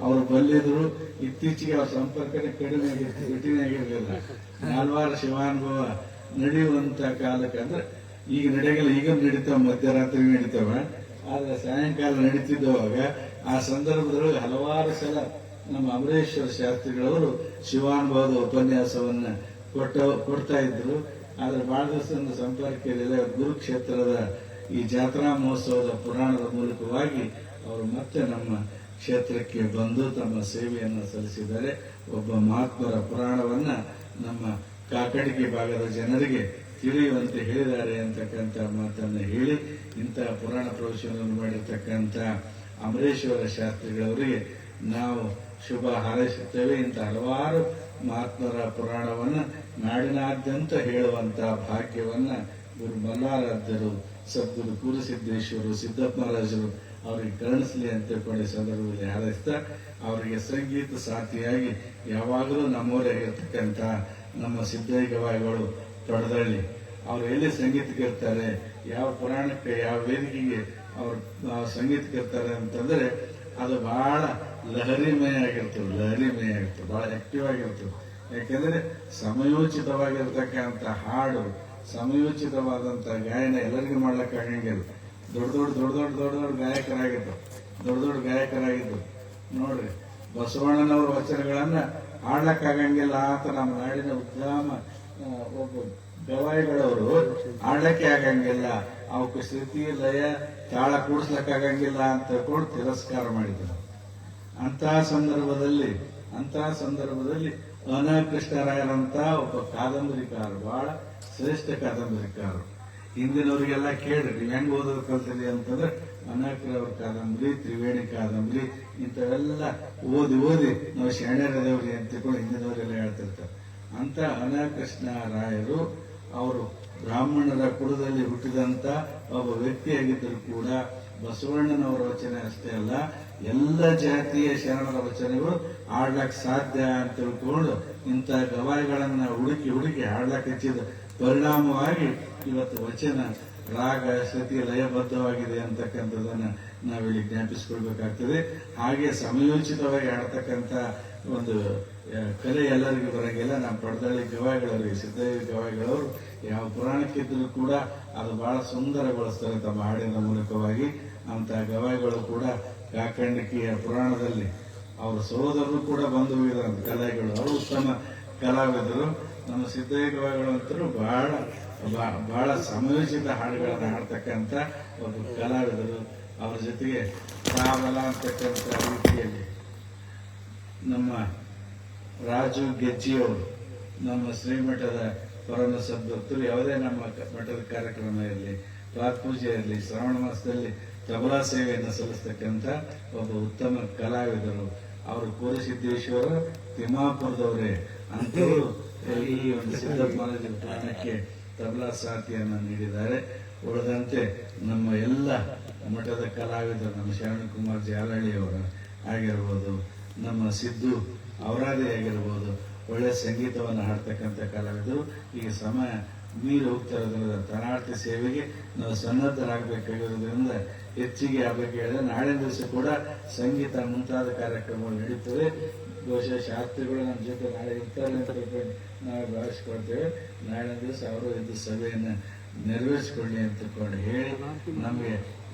ಅವರು ಬಲ್ಲಿದ್ರು. ಇತ್ತೀಚೆಗೆ ಅವ್ರ ಸಂಪರ್ಕನೇ ಕಡಿಮೆ ಆಗಿರ್ತು, ಭೇಟಿನೇ ಆಗಿರಲಿಲ್ಲ. ನಾಲ್ವಾರು ಶಿವಾನುಭವ ನಡೆಯುವಂತ ಕಾಲಕ್ಕೆ, ಅಂದ್ರೆ ಈಗ ನಡೆಯಲ್ಲ, ಈಗ ನಡೀತಾವ, ಮಧ್ಯರಾತ್ರಿ ನಡೀತಾವ, ಆದ್ರೆ ಸಾಯಂಕಾಲ ನಡೀತಿದ್ದವಾಗ ಆ ಸಂದರ್ಭದೊಳಗೆ ಹಲವಾರು ಸಲ ನಮ್ಮ ಅಮರೇಶ್ವರ ಶಾಸ್ತ್ರಿಗಳವರು ಶಿವಾನುಭವದ ಉಪನ್ಯಾಸವನ್ನ ಕೊಡ್ತಾ ಇದ್ರು. ಆದ್ರೆ ಬಹಳ ದಿವಸದಿಂದ ಸಂಪರ್ಕ ಇರಲಿಲ್ಲ. ಗುರುಕ್ಷೇತ್ರದ ಈ ಜಾತ್ರಾ ಮಹೋತ್ಸವದ ಪುರಾಣದ ಮೂಲಕವಾಗಿ ಅವರು ಮತ್ತೆ ನಮ್ಮ ಕ್ಷೇತ್ರಕ್ಕೆ ಬಂದು ತಮ್ಮ ಸೇವೆಯನ್ನು ಸಲ್ಲಿಸಿದ್ದಾರೆ. ಒಬ್ಬ ಮಹಾತ್ಮರ ಪುರಾಣವನ್ನ ನಮ್ಮ ಕಾಕಡಿಗೆ ಭಾಗದ ಜನರಿಗೆ ತಿಳಿಯುವಂತೆ ಹೇಳಿದ್ದಾರೆ ಅಂತಕ್ಕಂಥ ಮಾತನ್ನು ಹೇಳಿ ಇಂತಹ ಪುರಾಣ ಪ್ರವಚನವನ್ನು ಮಾಡಿರ್ತಕ್ಕಂಥ ಅಮರೇಶ್ವರ ಶಾಸ್ತ್ರಿಗಳವರಿಗೆ ನಾವು ಶುಭ ಹಾರೈಸುತ್ತೇವೆ. ಇಂಥ ಹಲವಾರು ಮಹಾತ್ಮರ ಪುರಾಣವನ್ನು ನಾಡಿನಾದ್ಯಂತ ಹೇಳುವಂತಹ ಭಾಗ್ಯವನ್ನ ಗುರು ಮಲ್ಲಾರಾಧ್ಯರು, ಸದ್ಗುರು ಕೂರಸಿದ್ದೇಶ್ವರು, ಸಿದ್ದಪ್ಪ ಮಹಾರಾಜರು ಅವರಿಗೆ ಕರುಣಿಸಲಿ ಅಂತ ತಿಳ್ಕೊಂಡ ಸಂದರ್ಭದಲ್ಲಿ ಹಾರೈಸ್ತಾ, ಅವರಿಗೆ ಸಂಗೀತ ಸಾಥಿಯಾಗಿ ಯಾವಾಗಲೂ ನಮ್ಮವರಾಗಿರ್ತಕ್ಕಂಥ ನಮ್ಮ ಸಿದ್ದಯ್ಯ ಗವಾಯಿಗಳು ತೊಡದಳ್ಳಿ, ಅವ್ರು ಎಲ್ಲಿ ಸಂಗೀತಕ್ಕೆ ಇರ್ತಾರೆ, ಯಾವ ಪುರಾಣಕ್ಕೆ ಯಾವ ವೇದಿಕೆಗೆ ಅವ್ರು ಸಂಗೀತಕ್ಕೆ ಇರ್ತಾರೆ ಅಂತಂದ್ರೆ ಅದು ಬಹಳ ಲಹರಿಮಯ ಆಗಿರ್ತದೆ, ಬಹಳ ಆಕ್ಟಿವ್ ಆಗಿರ್ತದೆ. ಯಾಕೆಂದ್ರೆ ಸಮಯೋಚಿತವಾಗಿರ್ತಕ್ಕಂಥ ಹಾಡು, ಸಮಯೋಚಿತವಾದಂತ ಗಾಯನ ಎಲ್ಲರಿಗೂ ಮಾಡ್ಲಿಕ್ಕೆ ಆಗಂಗಿಲ್ಲ. ದೊಡ್ಡ ಗಾಯಕರಾಗಿದ್ದು ನೋಡ್ರಿ, ಬಸವಣ್ಣನವರ ವಚನಗಳನ್ನ ಹಾಡ್ಲಕ್ಕಾಗಂಗಿಲ್ಲ ಅಂತ ನಮ್ಮ ನಾಡಿನ ಉದ್ಯಮ ಒಬ್ಬ ಗವಾಯಿಗಳವರು ಹಾಡ್ಲಕ್ಕೆ ಆಗಂಗಿಲ್ಲ, ಅವಕ್ಕೆ ಶ್ರುತಿ ಲಯ ತಾಳ ಕೂಡಿಸ್ಲಕ್ಕಾಗಂಗಿಲ್ಲ ಅಂತ ತಿಳ್ಕೊಂಡು ತಿರಸ್ಕಾರ ಮಾಡಿದ್ರು. ಅಂತಹ ಸಂದರ್ಭದಲ್ಲಿ ಅನಕೃಷ್ಣರಾಯರಂತ ಒಬ್ಬ ಕಾದಂಬರಿಕಾರ, ಬಹಳ ಶ್ರೇಷ್ಠ ಕಾದಂಬರಿಕಾರರು. ಹಿಂದಿನವರಿಗೆಲ್ಲ ಕೇಳ್ರಿ, ನೀವು ಹೆಂಗ್ ಓದೋದು ಕಲ್ತಿರಿ ಅಂತಂದ್ರೆ ಅನಕೃಷ್ಣವ್ರ ಕಾದಂಬರಿ, ತ್ರಿವೇಣಿ ಕಾದಂಬರಿ ಇಂಥವೆಲ್ಲ ಓದಿ ನಾವು ಶರಣರದೇವ್ರಿ ಅಂತ ತಿಳ್ಕೊಂಡು ಹಿಂದಿನವರೆಲ್ಲ ಹೇಳ್ತಿರ್ತಾರೆ. ಅಂತ ಅನಕೃಷ್ಣ ರಾಯರು ಅವರು ಬ್ರಾಹ್ಮಣರ ಕುಲದಲ್ಲಿ ಹುಟ್ಟಿದಂತ ಒಬ್ಬ ವ್ಯಕ್ತಿಯಾಗಿದ್ದರೂ ಕೂಡ ಬಸವಣ್ಣನವರ ವಚನ ಅಷ್ಟೇ ಅಲ್ಲ, ಎಲ್ಲ ಜಾತಿಯ ಶರಣರ ವಚನಗಳು ಹಾಡ್ಲಕ್ ಸಾಧ್ಯ ಅಂತ ತಿಳ್ಕೊಂಡು ಇಂಥ ಗವಾಯಿಗಳನ್ನ ಹುಡುಕಿ ಹಾಡ್ಲಕ್ ಹಚ್ಚಿದ ಪರಿಣಾಮವಾಗಿ ಇವತ್ತು ವಚನ ರಾಗ ಶ್ರುತಿ ಲಯಬದ್ಧವಾಗಿದೆ ಅಂತಕ್ಕಂಥದ್ದನ್ನ ನಾವಿಲ್ಲಿ ಜ್ಞಾಪಿಸಿಕೊಳ್ಬೇಕಾಗ್ತದೆ. ಹಾಗೆ ಸಮಯೋಚಿತವಾಗಿ ಹಾಡ್ತಕ್ಕಂಥ ಒಂದು ಕಲೆ ಎಲ್ಲರಿಗೂ ಬರಂಗಿಲ್ಲ. ನಮ್ಮ ಪಡದಳ್ಳಿ ಗವಾಯಿಗಳವರಿಗೆ, ಸಿದ್ದಯ್ಯ ಗವಾಯಿಗಳವರು ಯಾವ ಪುರಾಣಕ್ಕಿದ್ರು ಕೂಡ ಅದು ಬಹಳ ಸುಂದರಗೊಳಿಸ್ತಾರೆ ತಮ್ಮ ಹಾಡಿನ ಮೂಲಕವಾಗಿ. ಅಂತ ಗವಾಯಿಗಳು ಕೂಡ ಕಾಕಂಡಿಕೆಯ ಪುರಾಣದಲ್ಲಿ ಅವರ ಸಹೋದರರು ಕೂಡ ಬಂದು ಹೋಗಿದ್ರಂತ ಕಲಾವಿಗಳು, ಅವರು ಉತ್ತಮ ಕಲಾವಿದರು. ನಮ್ಮ ಸಿದ್ದಯ್ಯ ಗವಾಯಿಗಳು ಅಂತರೂ ಬಹಳ ಸಮಯೋಚಿತ ಹಾಡುಗಳನ್ನು ಹಾಡ್ತಕ್ಕಂಥ ಒಬ್ಬ ಕಲಾವಿದರು. ಅವರ ಜೊತೆಗೆ ತಾವಲ ಅಂತಕ್ಕಂಥ ರೀತಿಯಲ್ಲಿ ನಮ್ಮ ರಾಜು ಗೆಜ್ಜಿಯವರು, ನಮ್ಮ ಶ್ರೀಮಠದ ಪರಮ ಸದ್ಭಕ್ತರು, ಯಾವುದೇ ನಮ್ಮ ಮಠದ ಕಾರ್ಯಕ್ರಮ ಇರಲಿ, ಪಾತ್ಪೂಜೆ ಇರಲಿ, ಶ್ರಾವಣ ಮಾಸದಲ್ಲಿ ತಬಲಾ ಸೇವೆಯನ್ನು ಸಲ್ಲಿಸ್ತಕ್ಕಂಥ ಒಬ್ಬ ಉತ್ತಮ ಕಲಾವಿದರು. ಅವರು ಕೋರಸಿದ್ದೇಶ್ವರ ತಿಮ್ಮಾಪುರದವರೇ ಅಂತವರು ಈ ಒಂದು ಸಿದ್ದಪ್ಪ ಮಹಾರಾಜರ ಪ್ರಾಣಕ್ಕೆ ತಬಲಾ ಸಾಥಿಯನ್ನು ನೀಡಿದ್ದಾರೆ. ಉಳಿದಂತೆ ನಮ್ಮ ಎಲ್ಲ ಮಠದ ಕಲಾವಿದರು, ನಮ್ಮ ಶರಣಕುಮಾರ್ ಜಾಲಹಳ್ಳಿಯವರ ಆಗಿರ್ಬೋದು, ನಮ್ಮ ಸಿದ್ದು ಅವರಾದೇ ಆಗಿರ್ಬೋದು, ಒಳ್ಳೆ ಸಂಗೀತವನ್ನು ಹಾಡ್ತಕ್ಕಂಥ ಕಲಾವಿದರು. ಈಗ ಸಮಯ ಮೀರಿ ಹೋಗ್ತಾ ಇರೋದ್ರಿಂದ ತನಾರ್ತಿ ಸೇವೆಗೆ ನಾವು ಸನ್ನದ್ಧರಾಗಬೇಕಾಗಿರೋದ್ರಿಂದ ಹೆಚ್ಚಿಗೆ ಆಗಬೇಕು ಹೇಳಿದ್ರೆ ನಾಳಿನ ದಿವಸ ಕೂಡ ಸಂಗೀತ ಮುಂತಾದ ಕಾರ್ಯಕ್ರಮಗಳು ನಡೀತವೆ. ಬಹುಶಃ ಶಾಸ್ತ್ರಿಗಳು ನಮ್ಮ ಜೊತೆ ನಾಳೆ ಇರ್ತಾರೆ ಅಂತ ನಾವು ಭಾವಿಸ್ಕೊಳ್ತೇವೆ. ನಾಳಿನ ದಿವಸ ಅವರು ಇದ್ದು ಸಭೆಯನ್ನು ನೆರವೇರಿಸಿಕೊಳ್ಳಿ ಅಂತ ತಿಳ್ಕೊಂಡು ಹೇಳಿ, ನಮಗೆ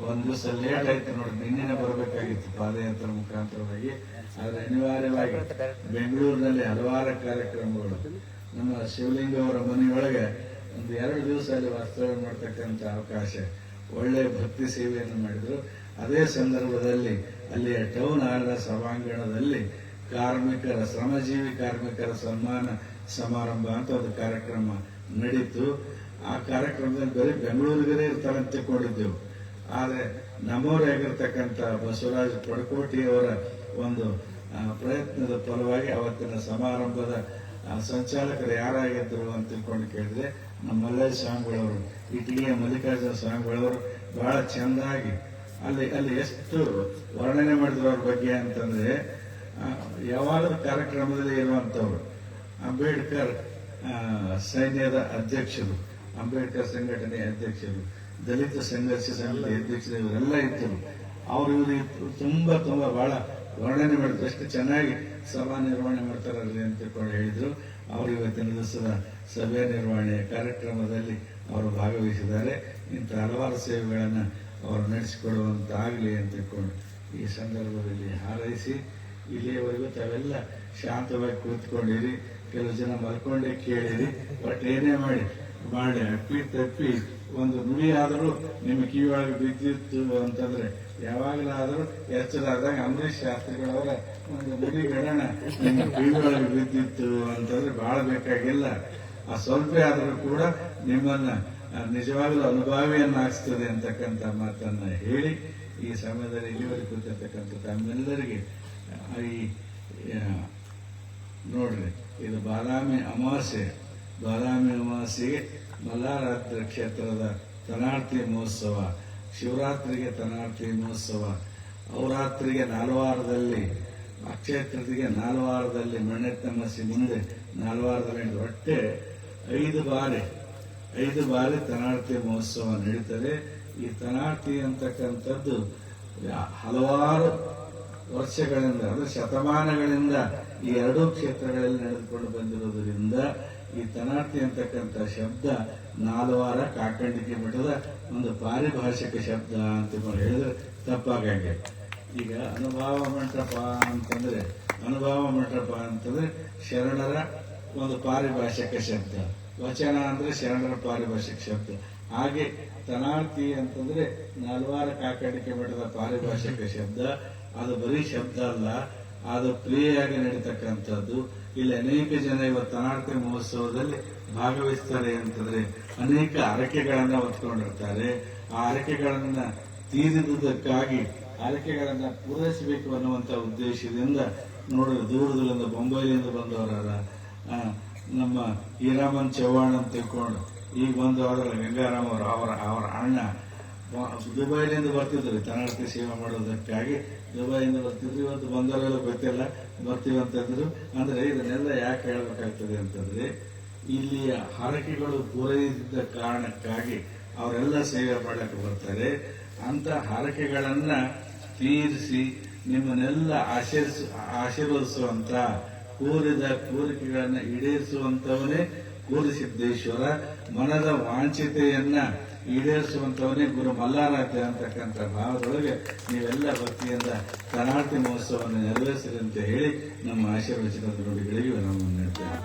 ಒಂದು ದಿವಸ ಲೇಟ್ ಆಯ್ತು ನೋಡಿ, ನಿನ್ನೆ ಬರಬೇಕಾಗಿತ್ತು ಪಾದಯಾತ್ರೆ ಮುಖಾಂತರವಾಗಿ. ಆದ್ರೆ ಅನಿವಾರ್ಯವಾಗಿ ಬೆಂಗಳೂರಿನಲ್ಲಿ ಹಲವಾರು ಕಾರ್ಯಕ್ರಮಗಳು, ನಮ್ಮ ಶಿವಲಿಂಗ ಅವರ ಮನೆಯೊಳಗೆ ಒಂದು 2 ದಿವಸ ಅಲ್ಲಿ ವಾಸ್ತವ್ಯ ಮಾಡ್ತಕ್ಕಂಥ ಅವಕಾಶ, ಒಳ್ಳೆ ಭಕ್ತಿ ಸೇವೆಯನ್ನು ಮಾಡಿದ್ರು. ಅದೇ ಸಂದರ್ಭದಲ್ಲಿ ಅಲ್ಲಿಯ ಟೌನ್ ಹಾಲ್ನ ಸಭಾಂಗಣದಲ್ಲಿ ಶ್ರಮಜೀವಿ ಕಾರ್ಮಿಕರ ಸನ್ಮಾನ ಸಮಾರಂಭ ಅಂತ ಒಂದು ಕಾರ್ಯಕ್ರಮ ನಡೀತು. ಆ ಕಾರ್ಯಕ್ರಮದಲ್ಲಿ ಬರೀ ಬೆಂಗಳೂರಿಗರೇ ಇರ್ತಾರೆ ಅಂತ ತಿಳ್ಕೊಂಡಿದ್ದೆವು. ಆದ್ರೆ ನಮ್ಮವರಾಗಿರ್ತಕ್ಕಂಥ ಬಸವರಾಜ ಪಡಕೋಟಿಯವರ ಒಂದು ಪ್ರಯತ್ನದ ಫಲವಾಗಿ ಅವತ್ತಿನ ಸಮಾರಂಭದ ಸಂಚಾಲಕರು ಯಾರಾಗಿದ್ದರು ಅಂತ ತಿಳ್ಕೊಂಡು ಕೇಳಿದ್ರೆ ನಮ್ಮ ಮಲ್ಲೇಶ್ ಸ್ವಾಮಿಗಳವರು, ಇಟಗಿಯ ಮಲ್ಲಿಕಾರ್ಜುನ ಸ್ವಾಮಿಗಳವರು ಬಹಳ ಚೆಂದಾಗಿ ಅಲ್ಲಿ ಎಷ್ಟು ವರ್ಣನೆ ಮಾಡಿದ್ರು ಅವ್ರ ಬಗ್ಗೆ ಅಂತಂದ್ರೆ, ಯಾವಾಗಲೂ ಕಾರ್ಯಕ್ರಮದಲ್ಲಿ ಇರುವಂಥವ್ರು. ಅಂಬೇಡ್ಕರ್ ಸೈನ್ಯದ ಅಧ್ಯಕ್ಷರು, ಅಂಬೇಡ್ಕರ್ ಸಂಘಟನೆಯ ಅಧ್ಯಕ್ಷರು, ದಲಿತ ಸಂಘರ್ಷ ಸಮಿತಿ ಅಧ್ಯಕ್ಷರು, ಇವರೆಲ್ಲ ಇದ್ದರು. ಇವರು ತುಂಬಾ ಬಹಳ ವರ್ಣನೆ ಮಾಡಿದ್ರು, ಎಷ್ಟು ಚೆನ್ನಾಗಿ ಸಭಾ ನಿರ್ವಹಣೆ ಮಾಡ್ತಾರಲ್ರಿ ಅಂತ ತಿಳ್ಕೊಂಡು ಹೇಳಿದ್ರು. ಅವರು ಇವತ್ತಿನ ದಿವಸದ ಸಭೆ ನಿರ್ವಹಣೆ ಕಾರ್ಯಕ್ರಮದಲ್ಲಿ ಅವರು ಭಾಗವಹಿಸಿದ್ದಾರೆ. ಇಂಥ ಹಲವಾರು ಸೇವೆಗಳನ್ನು ಅವರು ನಡೆಸಿಕೊಡುವಂತಾಗಲಿ ಅಂತ ತಿಳ್ಕೊಂಡು ಈ ಸಂದರ್ಭದಲ್ಲಿ ಹಾರೈಸಿ, ಇಲ್ಲಿಯವರೆಗೂ ತಾವೆಲ್ಲ ಶಾಂತವಾಗಿ ಕೂತ್ಕೊಂಡಿರಿ. ಕೆಲವು ಜನ ಮಲ್ಕೊಂಡೇ ಕೇಳಿರಿ. ಬಟ್ ಏನೇ ಮಾಡಿ ಅಪ್ಪಿ ತಪ್ಪಿ ಒಂದು ನುಡಿ ಆದರೂ ನಿಮ್ಮ ಕಿವಿಯೊಳಗೆ ಬಿದ್ದಿತ್ತು ಅಂತಂದ್ರೆ, ಯಾವಾಗಲಾದರೂ ಎಚ್ಚರಾದಾಗ ಅಂಬರೀಷ್ ಶಾಸ್ತ್ರಿಗಳವರ ಒಂದು ನುಡಿ ಗಣನ ನಿಮ್ಮ ಕಿವಿಯೊಳಗೆ ಬಿದ್ದಿತ್ತು ಅಂತಂದ್ರೆ ಬಹಳ ಬೇಕಾಗಿಲ್ಲ. ಆ ಸ್ವಲ್ಪ ಆದರೂ ಕೂಡ ನಿಮ್ಮನ್ನ ನಿಜವಾಗಲೂ ಅನುಭಾವಿಯನ್ನಾಗಿಸ್ತದೆ ಅಂತಕ್ಕಂಥ ಮಾತನ್ನ ಹೇಳಿ, ಈ ಸಮಯದಲ್ಲಿ ಇಲ್ಲಿವರೆಗೆ ಕೂತಿರ್ತಕ್ಕಂಥ ತಮ್ಮೆಲ್ಲರಿಗೆ ನೋಡ್ರಿ, ಇದು ಬಾದಾಮಿ ಅಮಾವಾಸ್ಯೆಗೆ ಮಲ್ಲಾರಾತ್ರ ಕ್ಷೇತ್ರದ ತನಾರ್ತಿ ಮಹೋತ್ಸವ, ಶಿವರಾತ್ರಿಗೆ ತನಾರ್ತಿ ಮಹೋತ್ಸವ, ಅವರಾತ್ರಿಗೆ ನಾಲ್ವಾರದಲ್ಲಿ, ಅಕ್ಷಯ ತೃತೀಯಗೆ ನಾಲ್ವಾರದಲ್ಲಿ, ಮಣ್ಣೆತ್ತಮಸಿ ಮುಂದೆ ನಾಲ್ವಾರದಲ್ಲಿ ಒಟ್ಟೆ 5 ಬಾರಿ ತನಾರ್ತಿ ಮಹೋತ್ಸವ ನಡೀತದೆ. ಈ ತನಾರ್ತಿ ಅಂತಕ್ಕಂಥದ್ದು ಹಲವಾರು ವರ್ಷಗಳಿಂದ, ಅಂದರೆ ಶತಮಾನಗಳಿಂದ ಈ ಎರಡೂ ಕ್ಷೇತ್ರಗಳಲ್ಲಿ ನಡೆದುಕೊಂಡು ಬಂದಿರುವುದರಿಂದ ಈ ತನಾರ್ತಿ ಅಂತಕ್ಕಂಥ ಶಬ್ದ ನಾಲ್ವಾರ ಕಾಕಂಡಿಕೆ ಮಠದ ಒಂದು ಪಾರಿಭಾಷಿಕ ಶಬ್ದ ಅಂತ ಹೇಳಿದ್ರೆ ತಪ್ಪಾಗಂಗೆ. ಈಗ ಅನುಭವ ಮಂಟಪ ಅಂತಂದ್ರೆ ಶರಣರ ಒಂದು ಪಾರಿಭಾಷಿಕ ಶಬ್ದ, ವಚನ ಅಂದ್ರೆ ಶರಣರ ಪಾರಿಭಾಷಿಕ ಶಬ್ದ. ಹಾಗೆ ತನಾರ್ತಿ ಅಂತಂದ್ರೆ ನಾಲ್ವಾರ ಕಾಕಂಡಿಕೆ ಮಠದ ಪಾರಿಭಾಷಿಕ ಶಬ್ದ. ಅದು ಬರೀ ಶಬ್ದ ಅಲ್ಲ, ಅದು ಕ್ರಿಯೆಯಾಗಿ ನಡೀತಕ್ಕಂಥದ್ದು. ಇಲ್ಲಿ ಅನೇಕ ಜನ ಇವತ್ತು ತನಾರ್ತಿ ಮಹೋತ್ಸವದಲ್ಲಿ ಭಾಗವಹಿಸ್ತಾರೆ ಅಂತಂದ್ರೆ ಅನೇಕ ಹರಕೆಗಳನ್ನ ಹೊತ್ಕೊಂಡಿರ್ತಾರೆ. ಆ ಹರಕೆಗಳನ್ನ ತೀರಿದುದಕ್ಕಾಗಿ ಹರಕೆಗಳನ್ನ ಪೂರೈಸಬೇಕು ಅನ್ನುವಂಥ ಉದ್ದೇಶದಿಂದ ನೋಡಿದ್ರೆ ದೂರದಿಂದ ಬೊಂಬೈಲಿಂದ ಬಂದವರ ನಮ್ಮ ಹೀರಾಮನ್ ಚೌಹಾಣ್ ಅಂತ ತಿಳ್ಕೊಂಡು ಈಗ ಬಂದು ಗಂಗಾರಾಮ್ ಅವರ ಅಣ್ಣ ದುಬೈಲಿಂದ ಬರ್ತಿದ್ರು ತನಾರ್ತಿ ಸೇವೆ ಮಾಡೋದಕ್ಕಾಗಿ. ದುಬೈಯಿಂದ ಬರ್ತಿದ್ರು. ಇವತ್ತು ಬಂದವರೆಲ್ಲ ಗೊತ್ತಿಲ್ಲ, ಬರ್ತೀವಿ ಅಂತಂದ್ರು. ಅಂದ್ರೆ ಇದನ್ನೆಲ್ಲ ಯಾಕೆ ಹೇಳ್ಬೇಕಾಗ್ತದೆ ಅಂತಂದ್ರೆ, ಇಲ್ಲಿಯ ಹರಕೆಗಳು ಪೂರೈಸಿದ ಕಾರಣಕ್ಕಾಗಿ ಅವರೆಲ್ಲ ಸೇವೆ ಮಾಡಕ್ಕೆ ಬರ್ತಾರೆ. ಅಂತ ಹರಕೆಗಳನ್ನ ತೀರಿಸಿ ನಿಮ್ಮನ್ನೆಲ್ಲ ಆಶೀರ್ವದಿಸುವಂತ, ಕೋರಿದ ಕೋರಿಕೆಗಳನ್ನ ಈಡೇರಿಸುವಂತವನೇ ಕೋರಿಸಿದ್ದೇಶ್ವರ, ಮನದ ವಾಂಛಿತೆಯನ್ನ ಈಡೇರಿಸುವಂತವನೇ ಗುರು ಮಲ್ಲಾರಾಧ್ಯ ಅಂತಕ್ಕಂಥ ಭಾವದೊಳಗೆ ನೀವೆಲ್ಲ ಭಕ್ತಿಯಿಂದ ತನಾರ್ತಿ ಮಹೋತ್ಸವವನ್ನು ನೆರವೇರಿಸಿರಿ ಅಂತ ಹೇಳಿ ನಮ್ಮ ಆಶೀರ್ವಚನದ ನುಡಿಗಳಿಗೆ ನಮ್ಮನ್ನು ನೀಡ್ತೇವೆ.